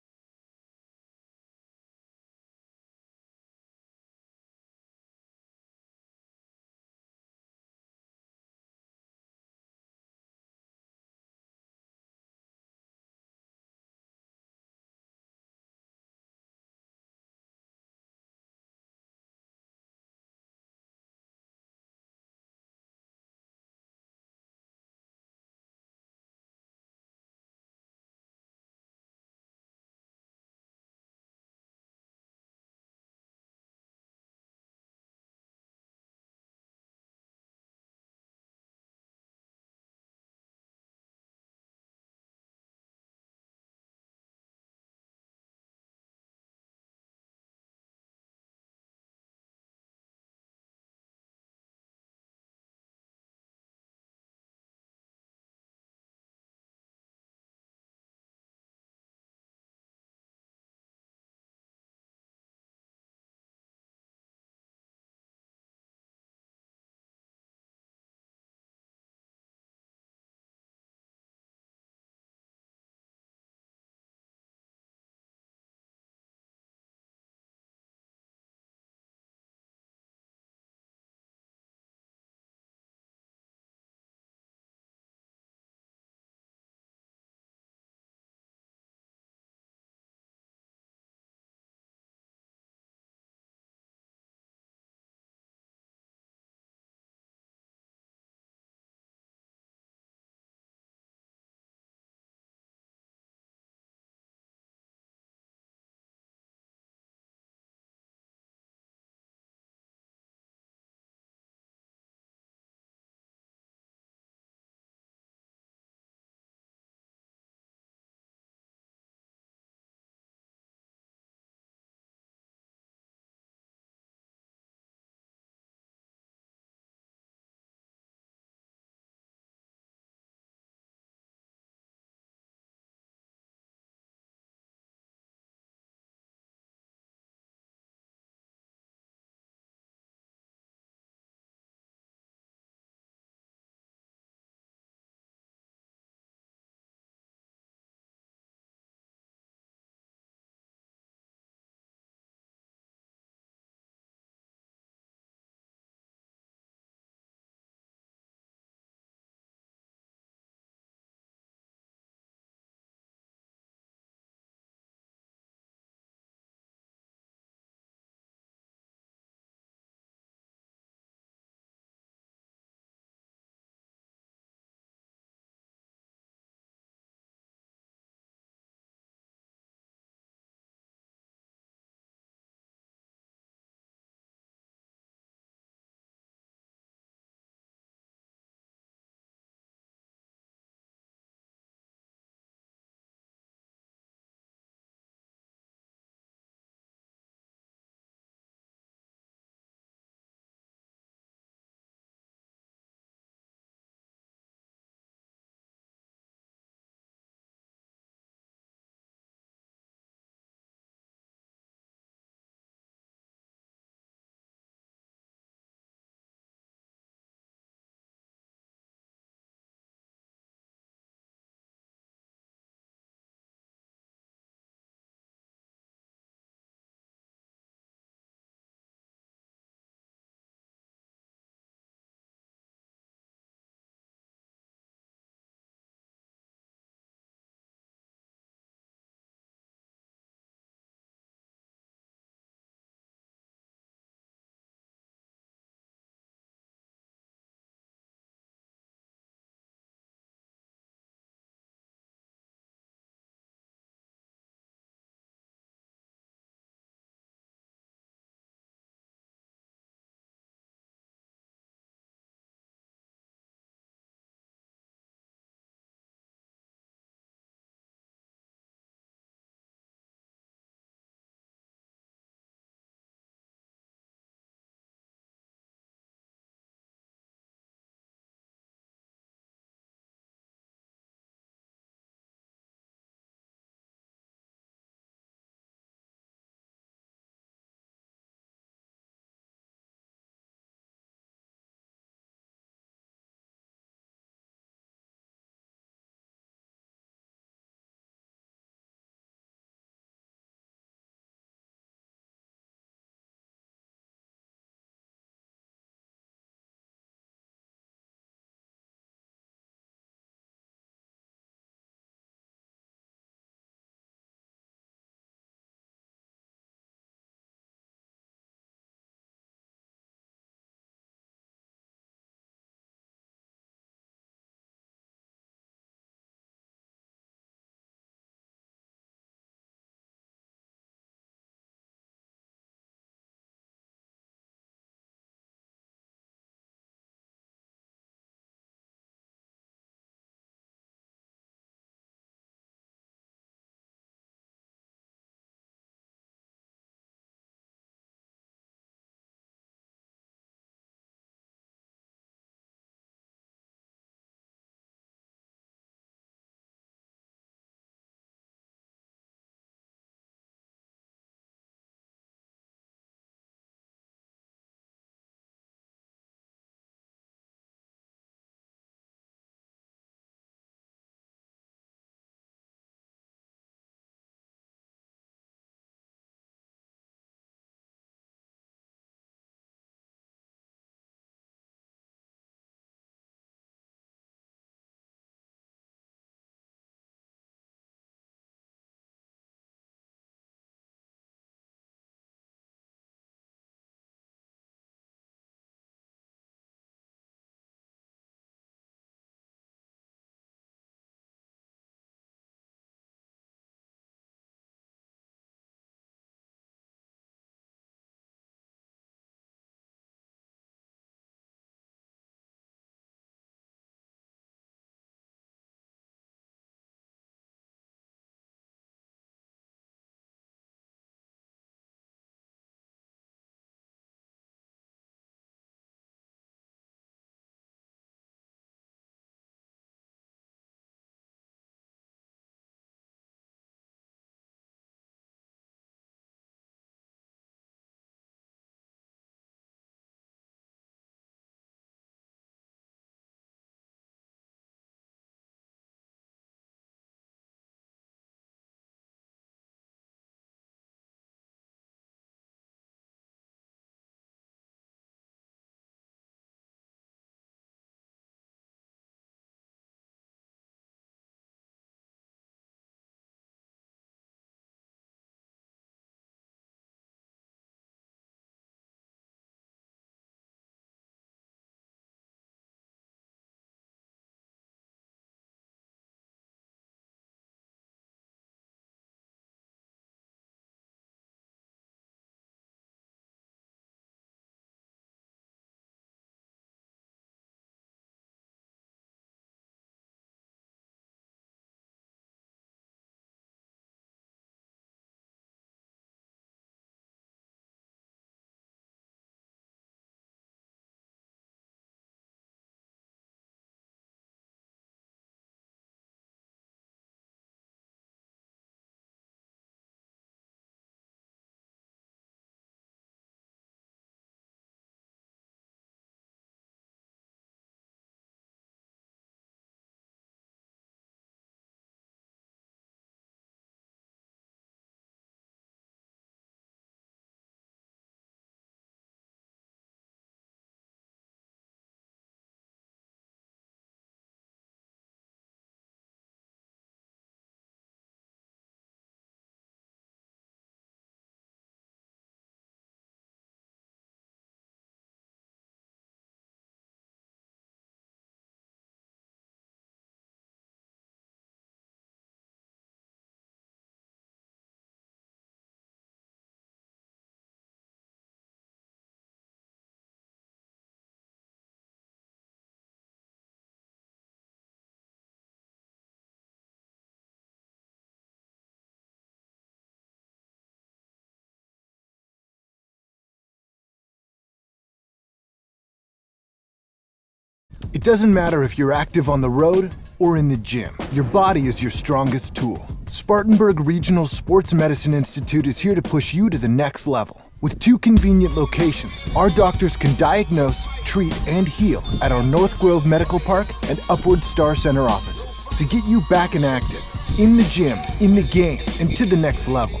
It doesn't matter if you're active on the road or in the gym. Your body is your strongest tool. Spartanburg Regional Sports Medicine Institute is here to push you to the next level. With 2 convenient locations, our doctors can diagnose, treat, and heal at our North Grove Medical Park and Upward Star Center offices to get you back and active, in the gym, in the game, and to the next level.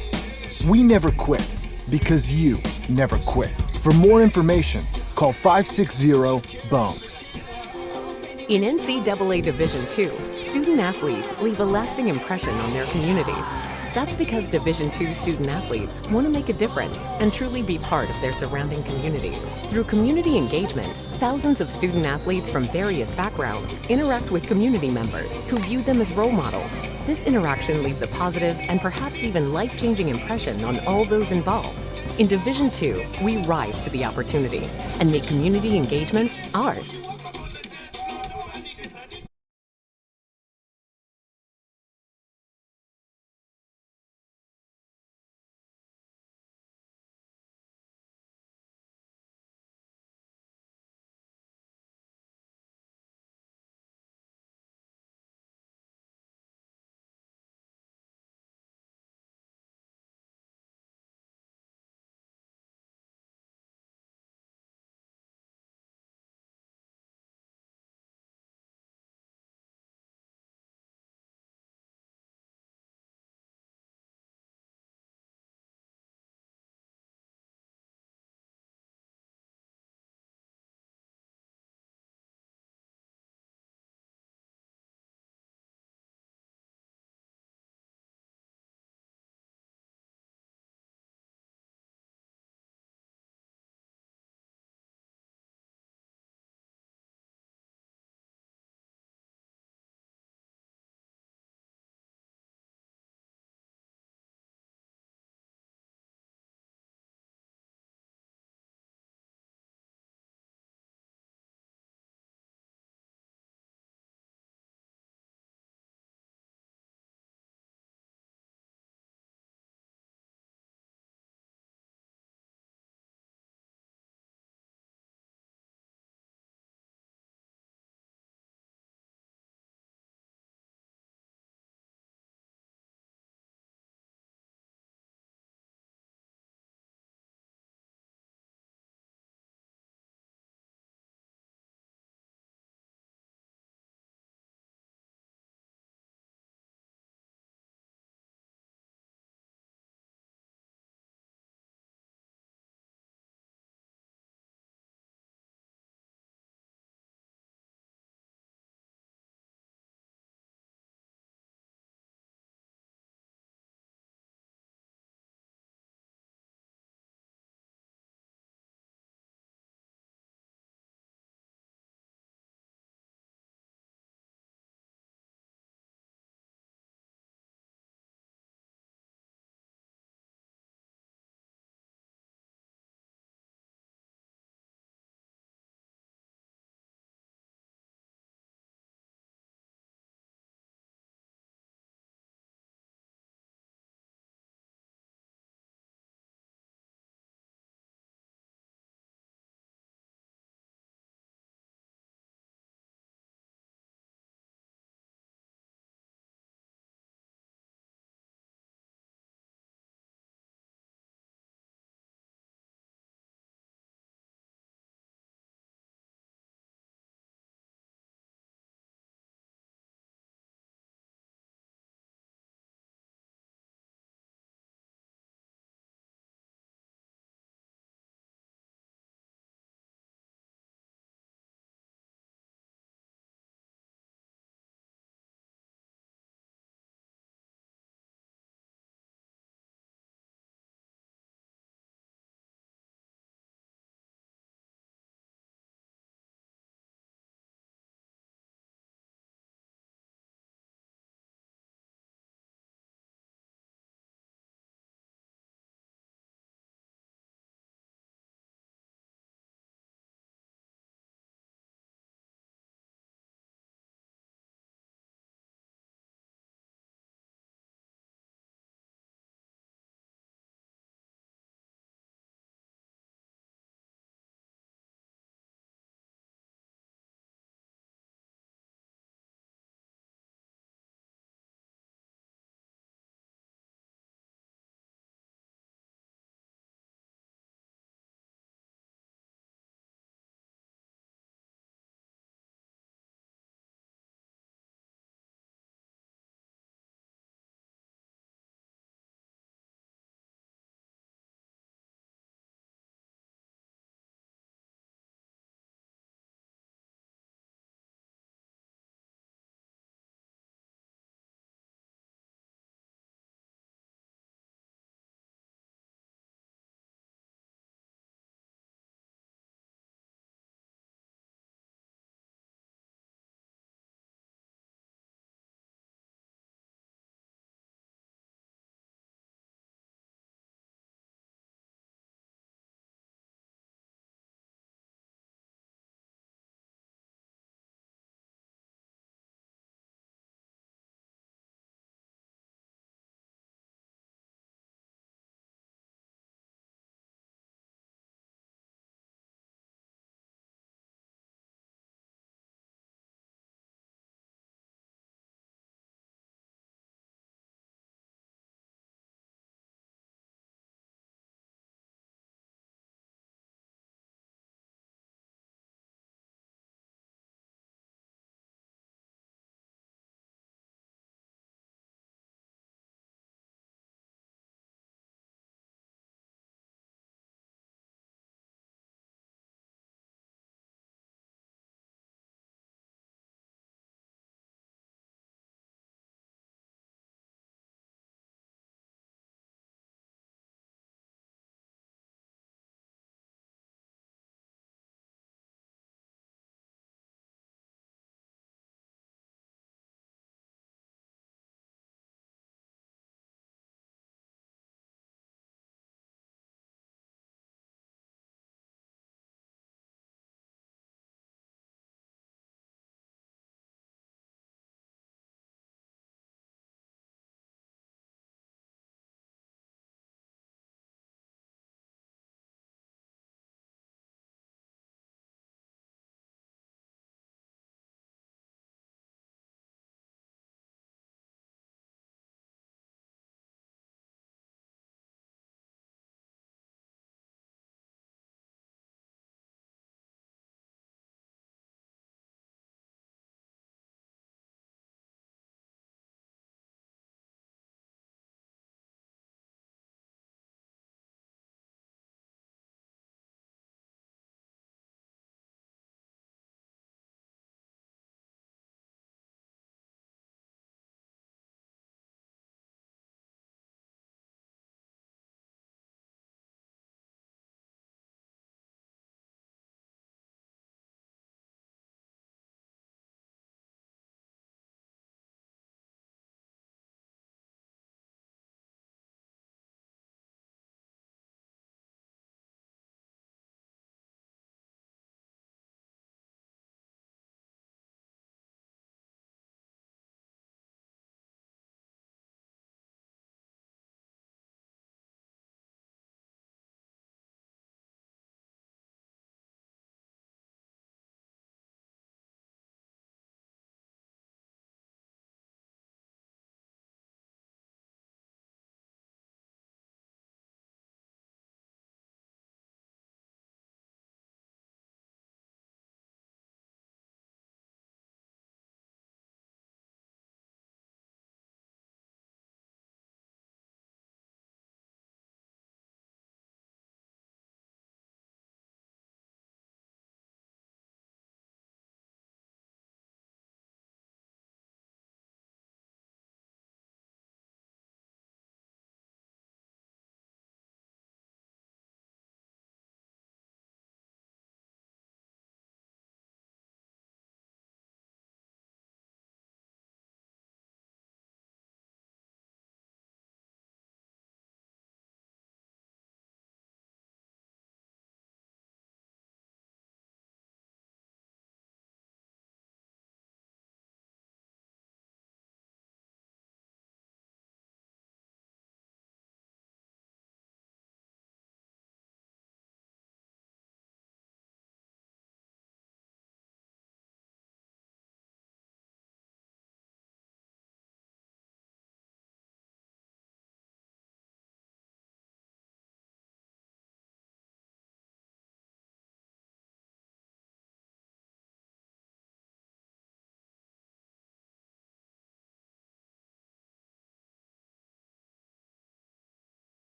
We never quit because you never quit. For more information, call 560-BONE. In NCAA Division II, student athletes leave a lasting impression on their communities. That's because Division II student athletes want to make a difference and truly be part of their surrounding communities. Through community engagement, thousands of student athletes from various backgrounds interact with community members who view them as role models. This interaction leaves a positive and perhaps even life-changing impression on all those involved. In Division II, we rise to the opportunity and make community engagement ours.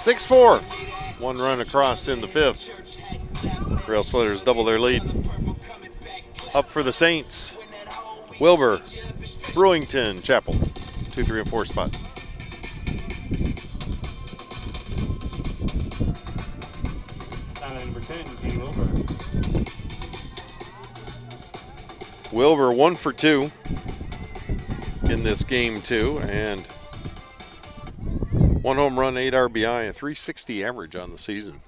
6-4. One run across in the fifth. Rail Splitters double their lead. Up for the Saints, Wilbur, Brewington, Chapel. 2, 3, and 4 spots. Number 10, Kenny Wilbur. Wilbur 1 for 2 in this game too, and 1 home run, 8 RBI, a 360 average on the season.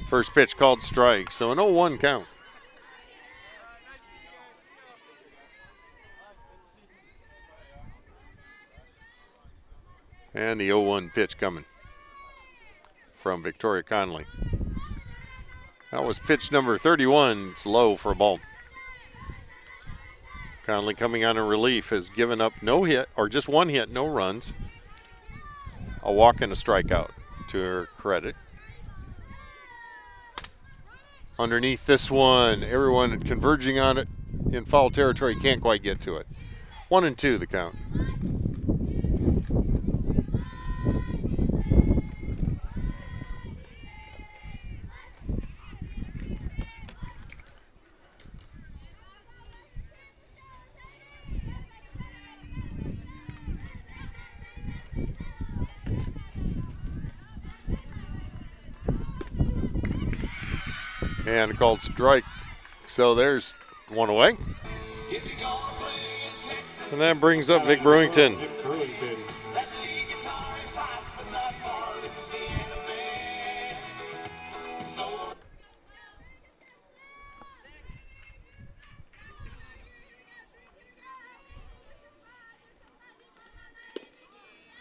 First pitch called strike, so an 0-1 count. And the 0-1 pitch coming from Vic Toria Conley. That was pitch number 31. It's low for a ball. Conley coming on in relief has given up no hit, or just 1 hit, no runs. A walk and a strikeout to her credit. Underneath this one, everyone converging on it in foul territory, can't quite get to it. 1-2 the count. And a called strike. So there's 1 away. And that brings up Vic Brewington.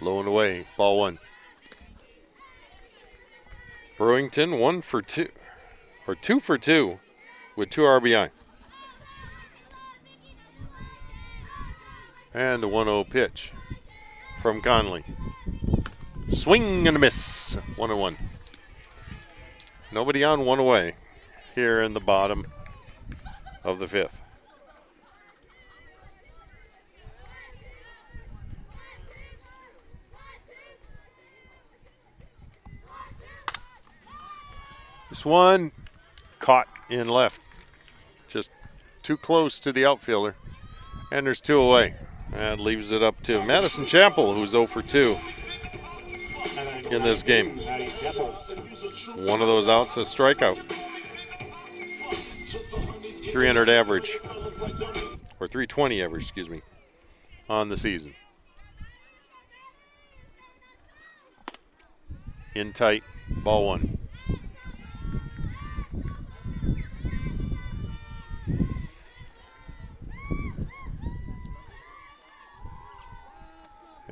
Low and away, ball 1. Brewington 1 for 2. Or 2 for 2 with 2 RBI. And a 1-0 pitch from Conley. Swing and a miss. 1-1. Nobody on, 1 away here in the bottom of the fifth. This one caught in left, just too close to the outfielder, and there's 2 away. That leaves it up to Madison Chapel, who's 0 for 2 in this game. One of those outs, a strikeout. 300 average, or 320 average, excuse me, on the season. In tight, ball 1.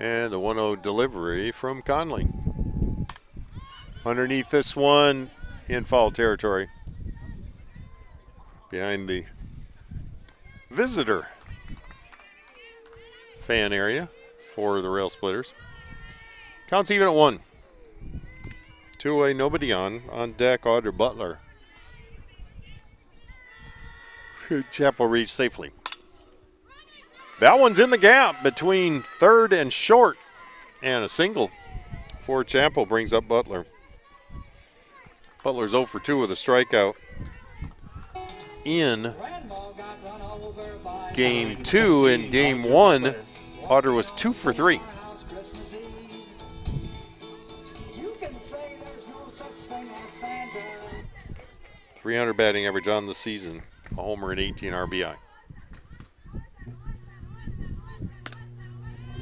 And a 1-0 delivery from Conley. Underneath this one in foul territory. Behind the visitor fan area for the Rail Splitters. Counts even at 1. 2 away, nobody on. On deck, Audrey Butler. Chapel reached safely. That one's in the gap between third and short, and a single for Chapel brings up Butler. Butler's 0 for 2 with a strikeout in game 2. In game 1, Otter was 2 for 3. .300 batting average on the season, a homer and 18 RBI.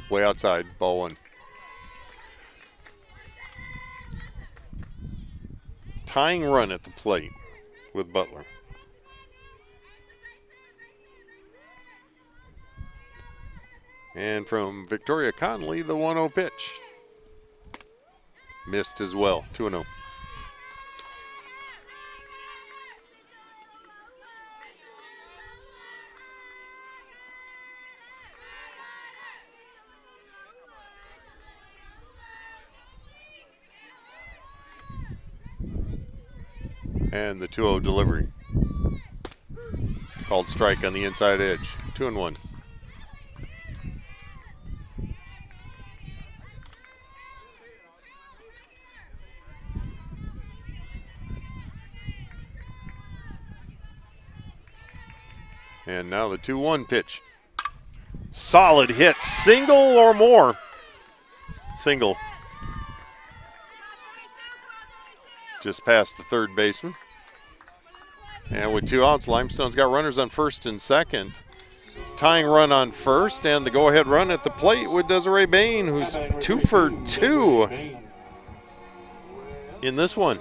Way outside, ball 1. Tying run at the plate with Butler. And from Vic Toria Conley, the 1-0 pitch. Missed as well, 2-0. And the 2-0 delivery. Called strike on the inside edge. 2-1. And now the 2-1 pitch. Solid hit, single or more. Single. Just past the third baseman. And with 2 outs, Limestone's got runners on first and second. Tying run on first, and the go-ahead run at the plate with Desiree Bain, who's 2 for 2 in this one.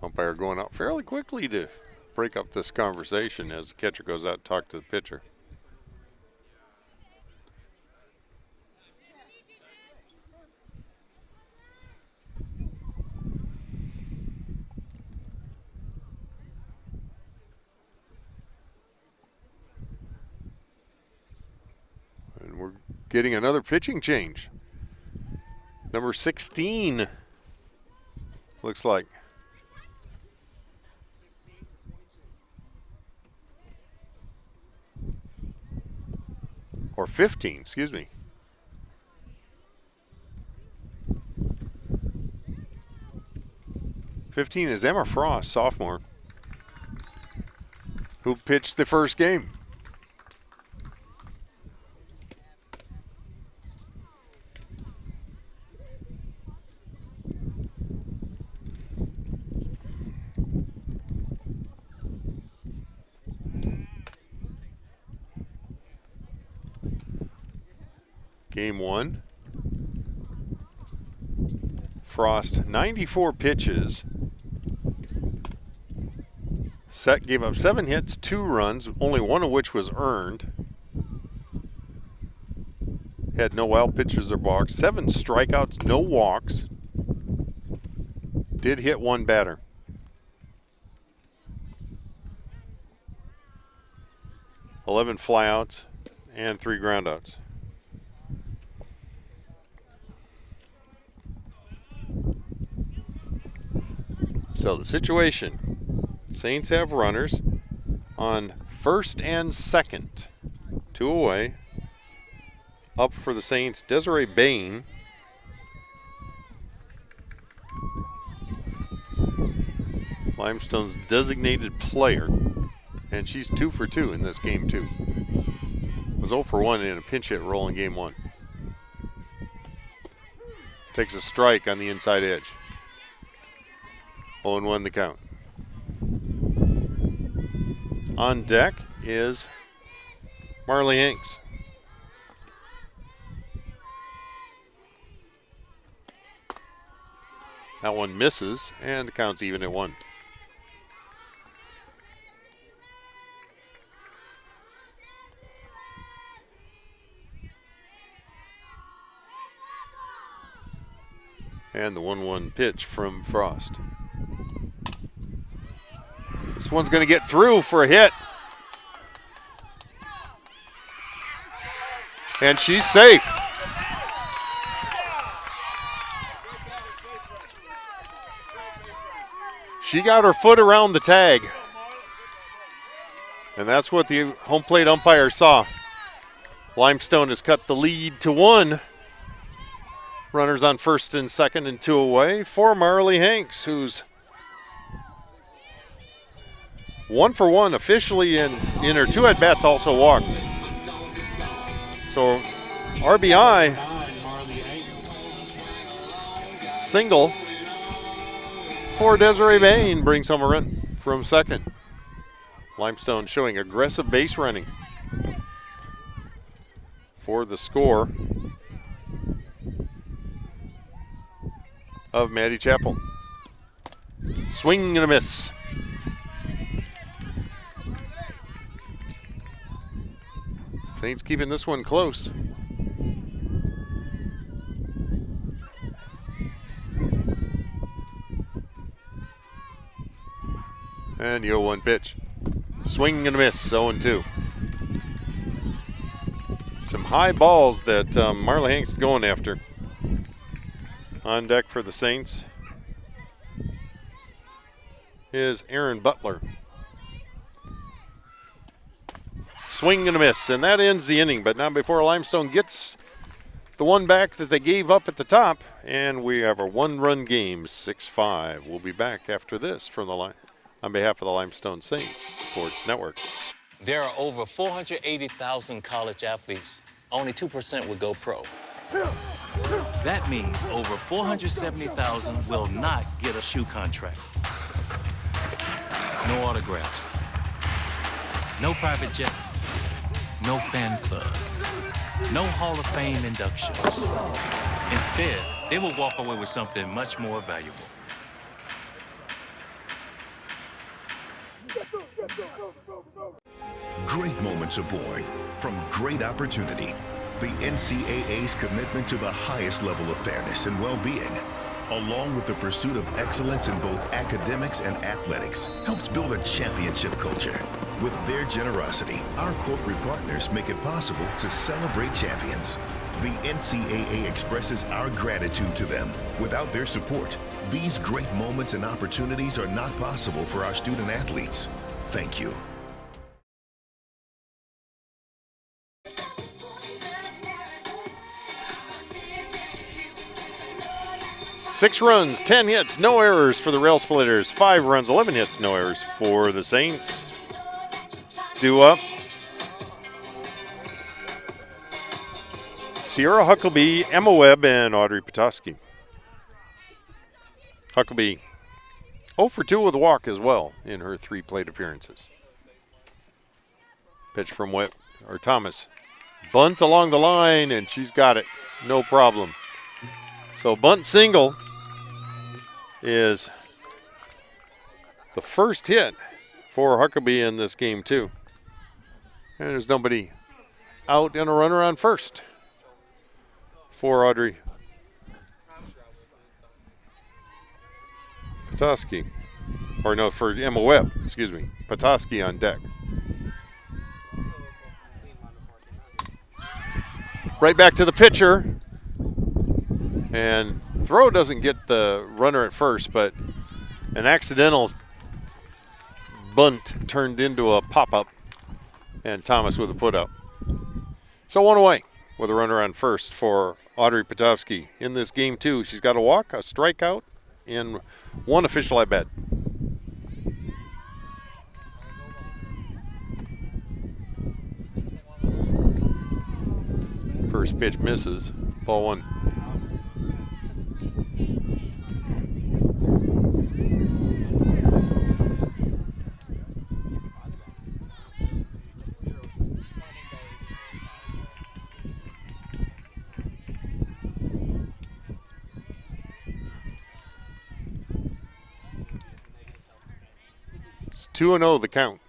Umpire going out fairly quickly to break up this conversation as the catcher goes out to talk to the pitcher. And we're getting another pitching change. Number 16, looks like. Or 15, excuse me. '15 is Emma Frost, sophomore, who pitched the first game. Game 1. Frost, 94 pitches. Gave up 7 hits, 2 runs, only 1 of which was earned. Had no wild pitches or walks. 7 strikeouts, no walks. Did hit 1 batter. $11 flyouts and 3 groundouts. So the situation, Saints have runners on first and second. 2 away. Up for the Saints, Desiree Bain. Limestone's designated player. And she's 2 for 2 in this game too. Was 0 for 1 in a pinch hit roll in game 1. Takes a strike on the inside edge. 0-1 the count. On deck is Marley Hanks. That one misses, and the count's even at 1. And the 1-1 pitch from Frost. This one's going to get through for a hit. And she's safe. She got her foot around the tag. And that's what the home plate umpire saw. Limestone has cut the lead to 1. Runners on first and second and 2 away for Marley Hanks, who's 1 for 1 officially, and in her 2 at-bats also walked. So RBI, single for Desiree Bain, brings home a run from second. Limestone showing aggressive base running for the score of Maddie Chappell. Swing and a miss. Saints keeping this one close. And the 0-1 pitch. Swing and a miss, 0-2. Some high balls that Marley Hanks is going after. On deck for the Saints is Aaron Butler. Swing and a miss, and that ends the inning. But not before Limestone gets the one back that they gave up at the top, and we have a one-run game, 6-5. We'll be back after this from the line on behalf of the Limestone Saints Sports Network. There are over 480,000 college athletes. Only 2% would go pro. That means over 470,000 will not get a shoe contract. No autographs. No private jets. No fan clubs. No Hall of Fame inductions. Instead, they will walk away with something much more valuable. Great moments are born from great opportunity. The NCAA's commitment to the highest level of fairness and well-being, along with the pursuit of excellence in both academics and athletics, helps build a championship culture. With their generosity, our corporate partners make it possible to celebrate champions. The NCAA expresses our gratitude to them. Without their support, these great moments and opportunities are not possible for our student athletes. Thank you. Six runs, 10 hits, no errors for the Rail Splitters. 5 runs, 11 hits, no errors for the Saints. Due up. Sierra Huckleby, Emma Webb, and Audrey Petoskey. Huckleby 0 for 2 with a walk as well in her 3 plate appearances. Pitch from Webb, or Thomas. Bunt along the line, and she's got it. No problem. So bunt single is the first hit for Huckabee in this game too. And there's nobody out and a runner on first for Audrey Petoskey. Or no, for Emma Webb, excuse me. Petoskey on deck. Right back to the pitcher. And throw doesn't get the runner at first, but an accidental bunt turned into a pop-up, and Thomas with a put-up. So 1 away with a runner on first for Audrey Petoskey. In this game, too, she's got a walk, a strikeout, and 1 official at bat. First pitch misses, ball 1. It's 2-0 the count.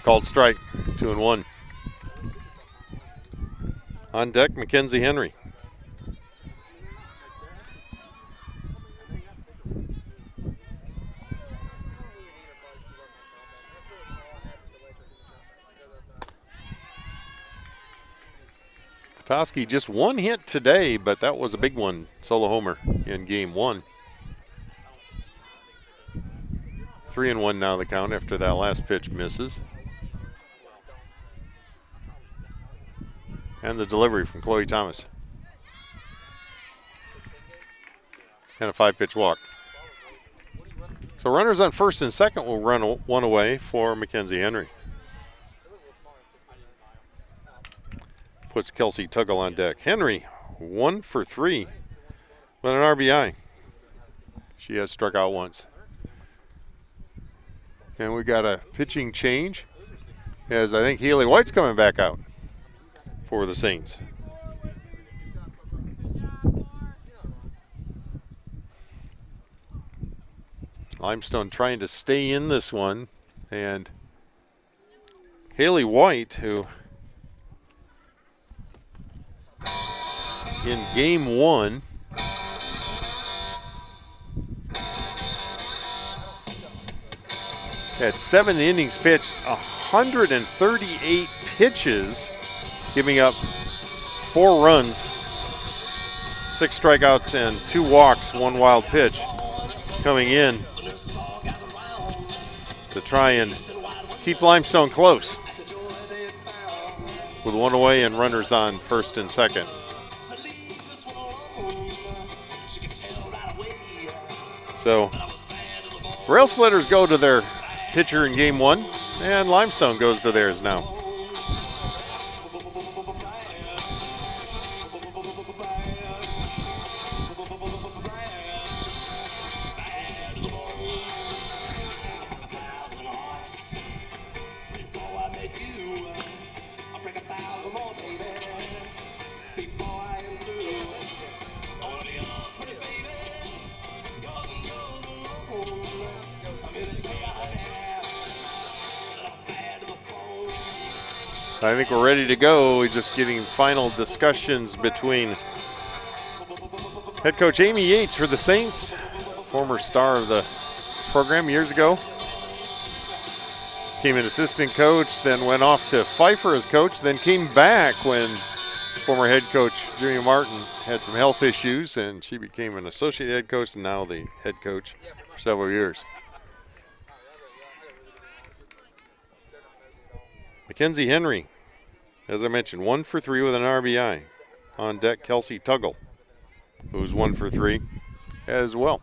Called strike, 2-1. On deck, Mackenzie Henry. Petoskey just 1 hit today, but that was a big one, solo homer in game 1. 3-1 now the count after that last pitch misses. And the delivery from Chloe Thomas. And a 5-pitch walk. So runners on first and second will run 1 away for Mackenzie Henry. Puts Kelsey Tuggle on deck. Henry 1 for 3 with an RBI. She has struck out once. And we got a pitching change as I think Haley White's coming back out for the Saints. Limestone trying to stay in this one, and Haley White, who in game 1 had 7 innings pitched, 138 pitches, giving up 4 runs, 6 strikeouts, and 2 walks, 1 wild pitch. Coming in to try and keep Limestone close. With one away and runners on first and second. So, Rail Splitters go to their pitcher in game one, and Limestone goes to theirs now. I think we're ready to go. We're just getting final discussions between head coach Amy Yates for the Saints, former star of the program years ago. Became an assistant coach, then went off to Pfeiffer as coach, then came back when former head coach Jimmy Martin had some health issues, and she became an associate head coach and now the head coach for several years. Mackenzie Henry, as I mentioned, 1 for 3 with an RBI. On deck, Kelsey Tuggle, who's 1 for 3 as well,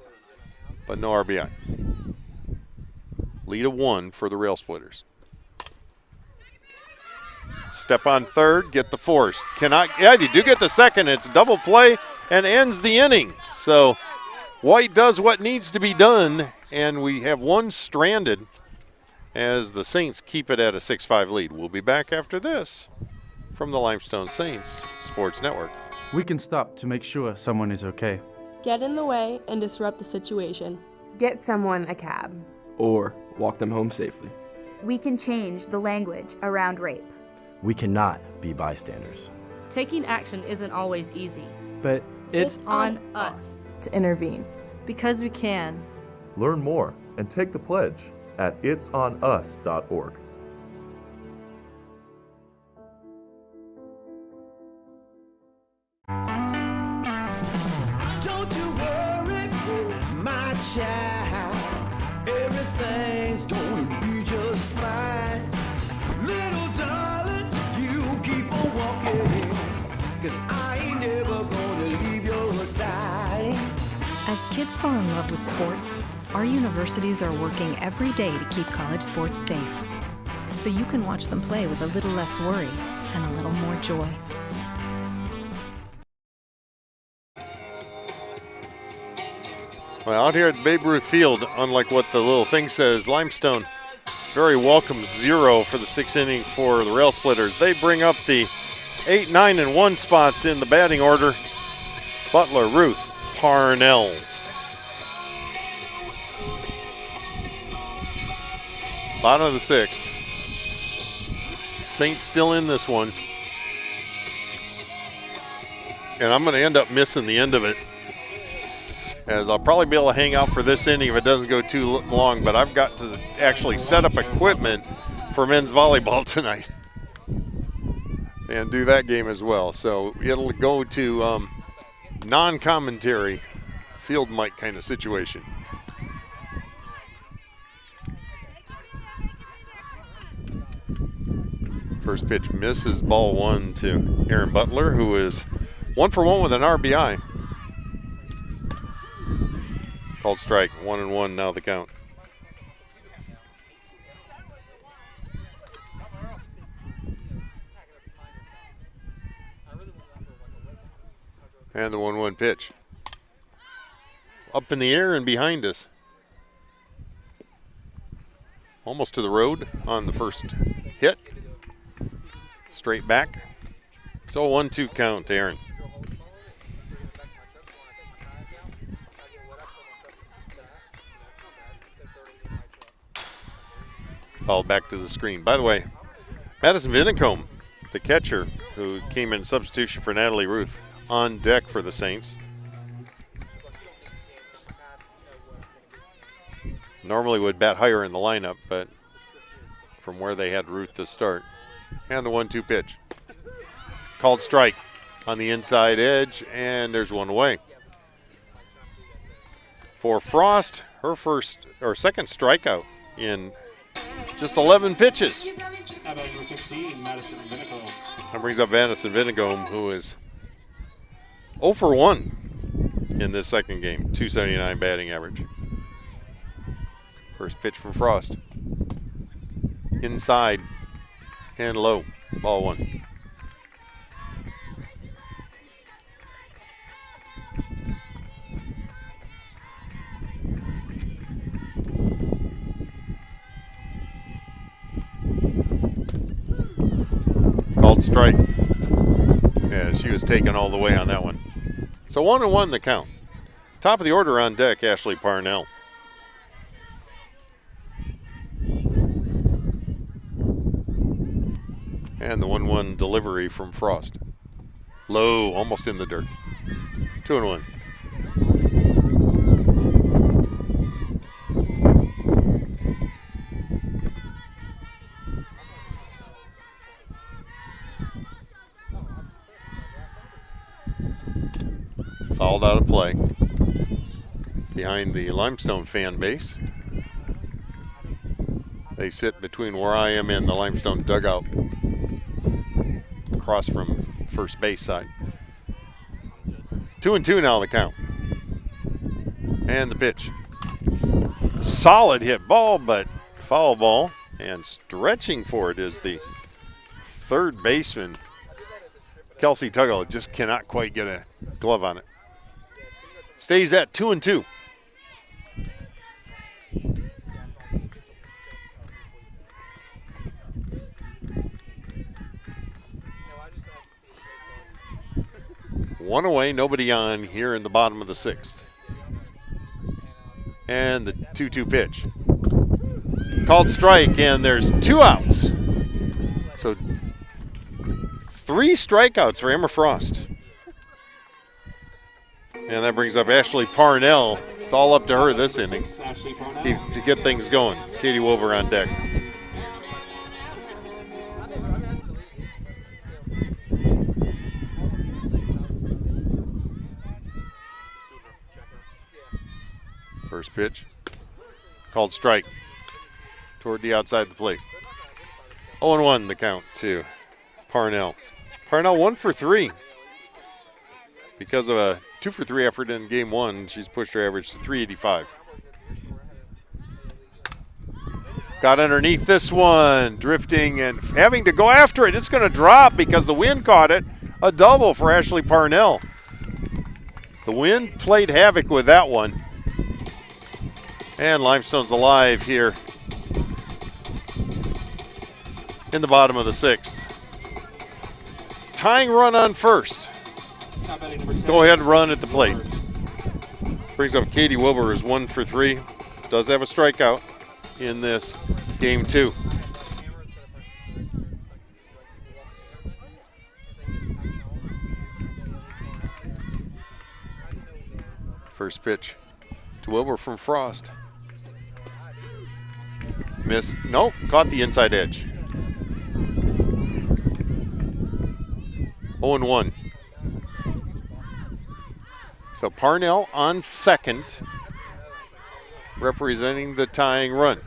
but no RBI. Lead of 1 for the Rail Splitters. Step on third, get the force. Yeah, you do get the second. It's a double play and ends the inning. So White does what needs to be done, and we have one stranded as the Saints keep it at a 6-5 lead. We'll be back after this from the Limestone Saints Sports Network. We can stop to make sure someone is okay. Get in the way and disrupt the situation. Get someone a cab. Or walk them home safely. We can change the language around rape. We cannot be bystanders. Taking action isn't always easy. But it's on us to intervene. Because we can. Learn more and take the pledge at itsonus.org. Don't you worry, my child. Everything's gonna be just fine. Little darling, you keep on walking, 'cause I ain't never gonna leave your side. As kids fall in love with sports, our universities are working every day to keep college sports safe, so you can watch them play with a little less worry and a little more joy. Well, out here at Babe Ruth Field, unlike what the little thing says, Limestone, very welcome 0 for the 6th inning for the Rail Splitters. They bring up the 8, 9, and 1 spots in the batting order. Butler, Ruth, Parnell. Bottom of the 6th. Saints still in this one. And I'm going to end up missing the end of it, as I'll probably be able to hang out for this inning if it doesn't go too long, but I've got to actually set up equipment for men's volleyball tonight and do that game as well. So it'll go to non-commentary, field mic kind of situation. First pitch misses, ball 1 to Aaron Butler, who is 1 for 1 with an RBI. Called strike, 1-1 now the count. And the 1-1 pitch. Up in the air and behind us. Almost to the road on the first hit. Straight back. So 1-2 count to Aaron. Fouled back to the screen. By the way, Madison Vinicombe, the catcher, who came in substitution for Natalie Ruth, on deck for the Saints. Normally would bat higher in the lineup, but from where they had Ruth to start. And the 1-2 pitch. Called strike on the inside edge, and there's one away. For Frost, her second strikeout in Just 11 pitches. How about number 15, Madison Vinicombe? That brings up Madison Vinicombe, who is 0 for 1 in this second game. 279 batting average. First pitch from Frost. Inside and low. Ball 1. Called strike. Yeah, she was taken all the way on that one. So 1-1 the count. Top of the order on deck, Ashley Parnell. And the 1-1 delivery from Frost. Low, almost in the dirt. 2-1. Fouled out of play behind the Limestone fan base. They sit between where I am and the Limestone dugout, across from first base side. 2-2 now the count. And the pitch. Solid hit ball, but foul ball. And stretching for it is the third baseman, Kelsey Tuggle. Just cannot quite get a glove on it. Stays at 2-2. One away, nobody on here in the bottom of the 6th. And the 2-2 pitch. Called strike, and there's 2 outs. So 3 strikeouts for Emma Frost. And that brings up Ashley Parnell. It's all up to her this inning to get things going. Katie Wilbur on deck. First pitch. Called strike. Toward the outside of the plate. 0-1 the count to Parnell. Parnell 1 for 3. Because of a 2 for 3 effort in game 1, she's pushed her average to 385. Got underneath this one, drifting and having to go after it. It's going to drop because the wind caught it. A double for Ashley Parnell. The wind played havoc with that one. And Limestone's alive here in the bottom of the 6th. Tying run on first. Go ahead and run at the plate. Brings up Katie Wilbur, is 1 for 3. Does have a strikeout in this game 2. First pitch to Wilbur from Frost. Missed. Nope, caught the inside edge. 0-1. So Parnell on second, representing the tying run.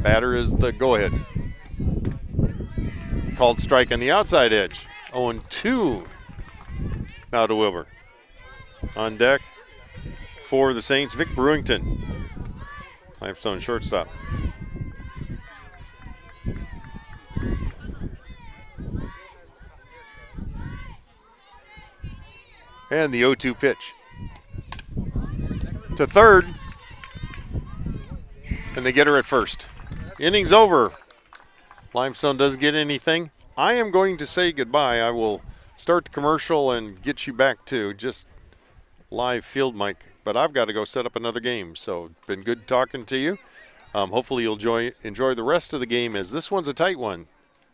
Batter is the go-ahead. Called strike on the outside edge. 0-2 now to Wilbur. On deck for the Saints, Vic Brewington, Limestone shortstop. And the 0-2 pitch to third, and they get her at first. Inning's over. Limestone doesn't get anything. I am going to say goodbye. I will start the commercial and get you back to just live field mic, but I've got to go set up another game. So been good talking to you. Hopefully you'll enjoy the rest of the game, as this one's a tight one.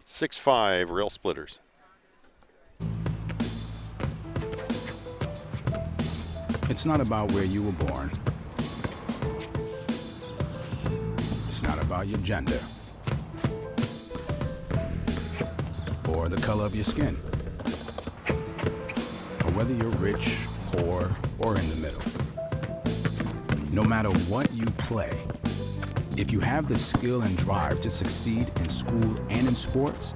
6-5 Rail Splitters. It's not about where you were born. It's not about your gender or the color of your skin, or whether you're rich, poor, or in the middle. No matter what you play, If you have the skill and drive to succeed in school and in sports,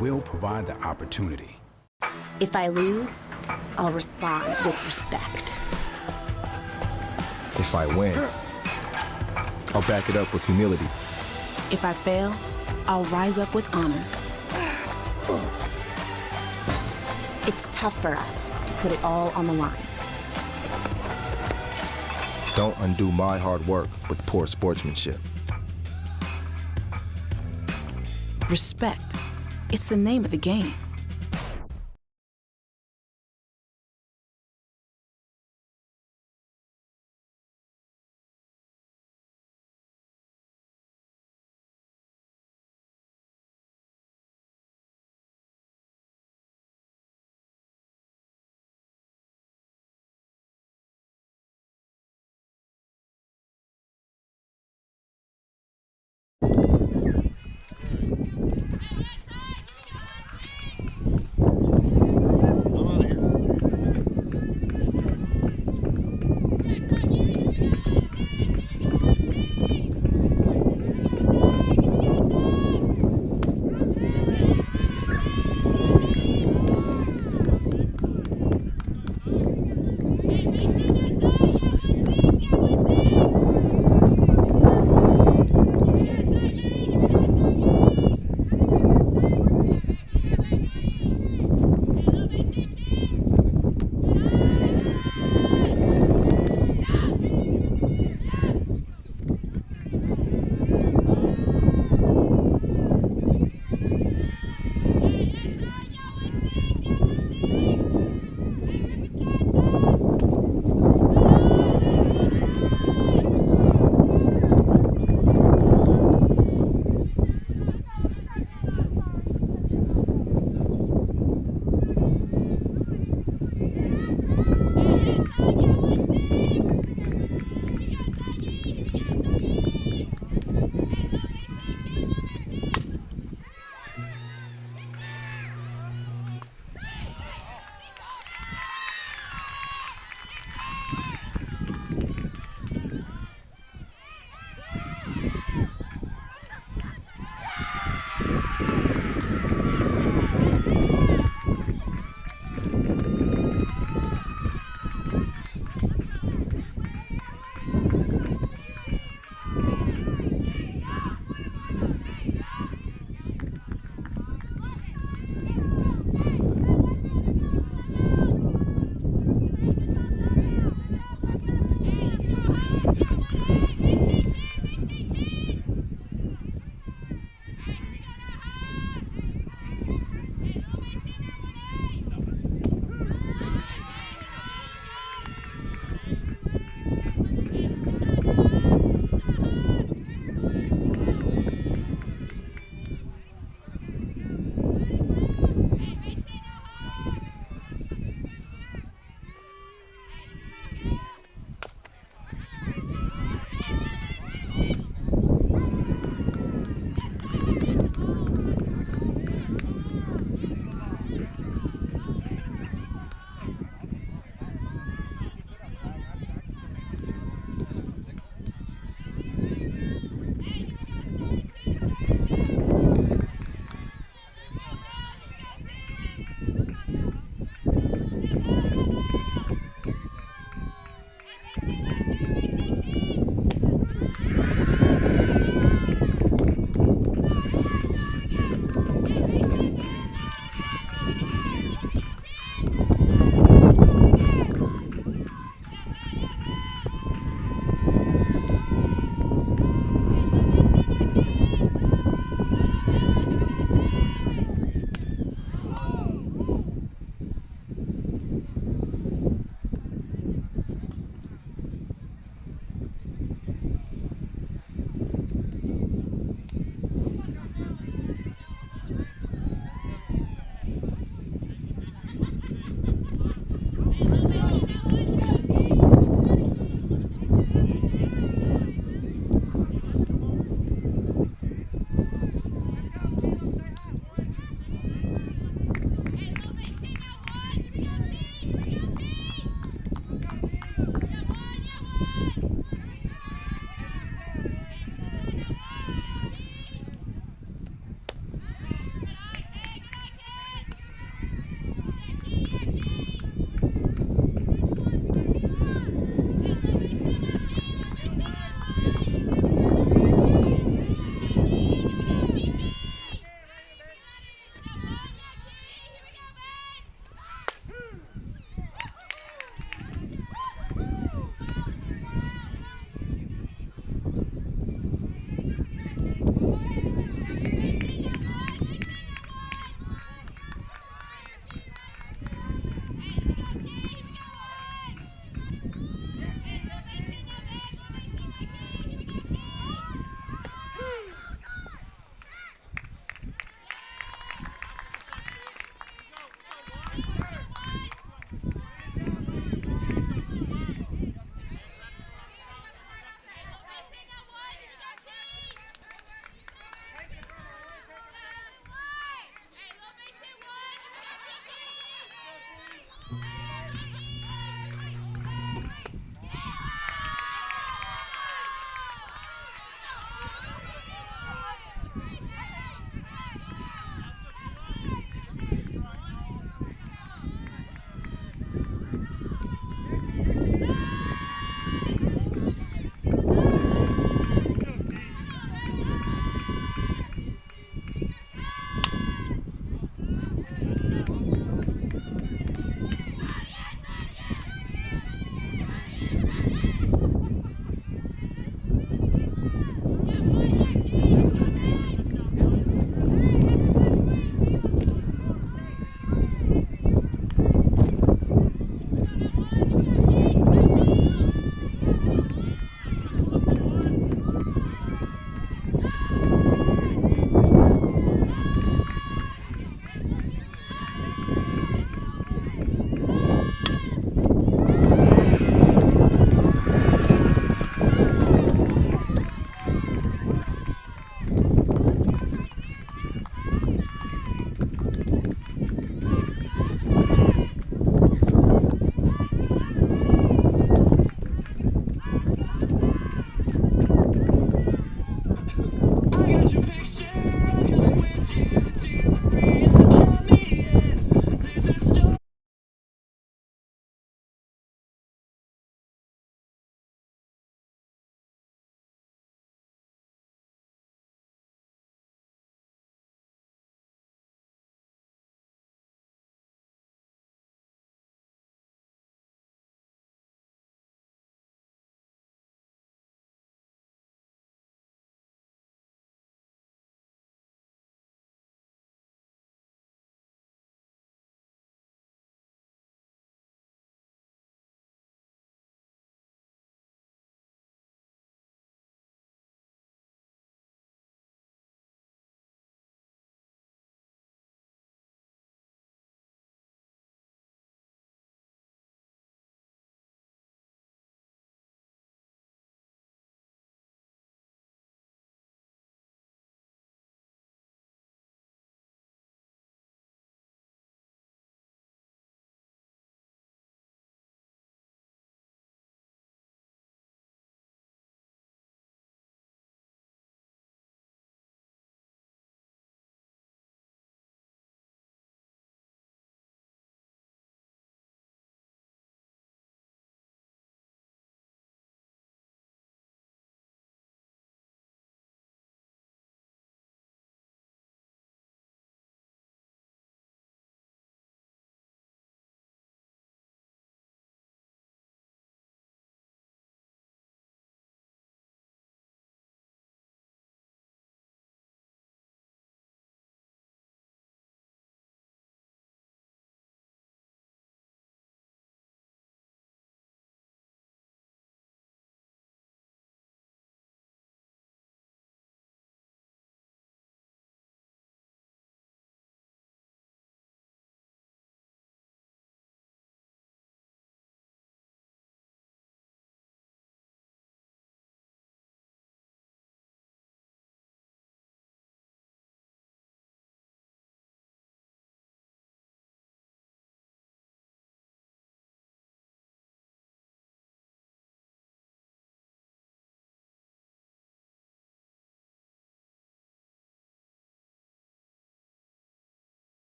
we'll provide the opportunity. If I lose, I'll respond with respect. If I win, I'll back it up with humility. If I fail, I'll rise up with honor. It's tough for us to put it all on the line. Don't undo my hard work with poor sportsmanship. Respect. It's the name of the game.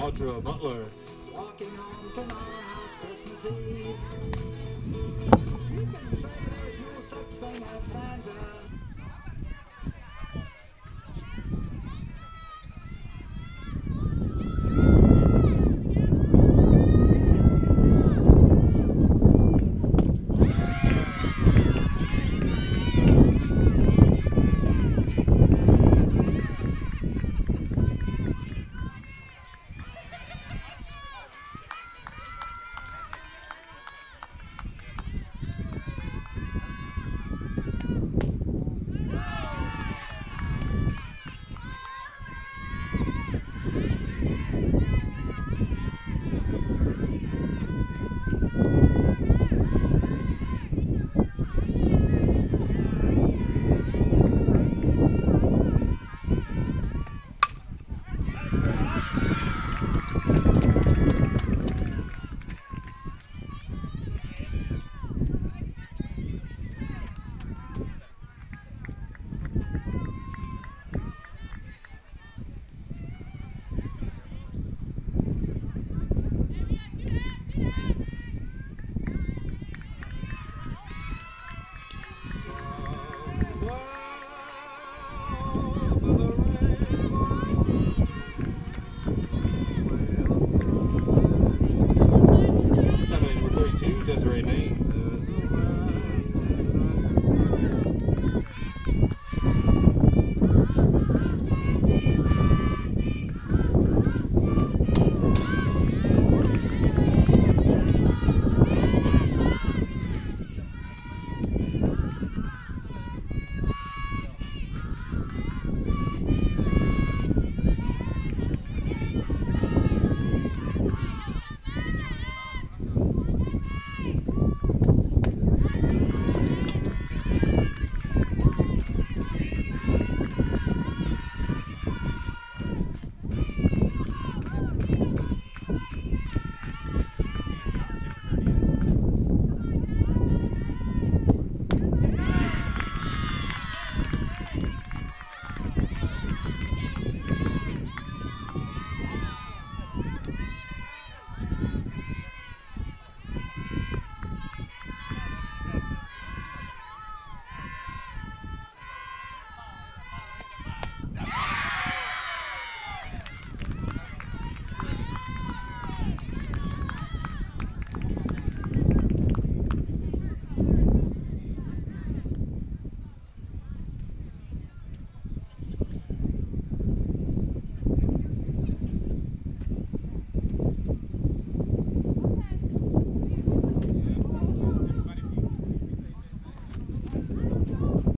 Audra Butler. Walking home from our house Christmas Eve. You can say there's no such thing as Santa.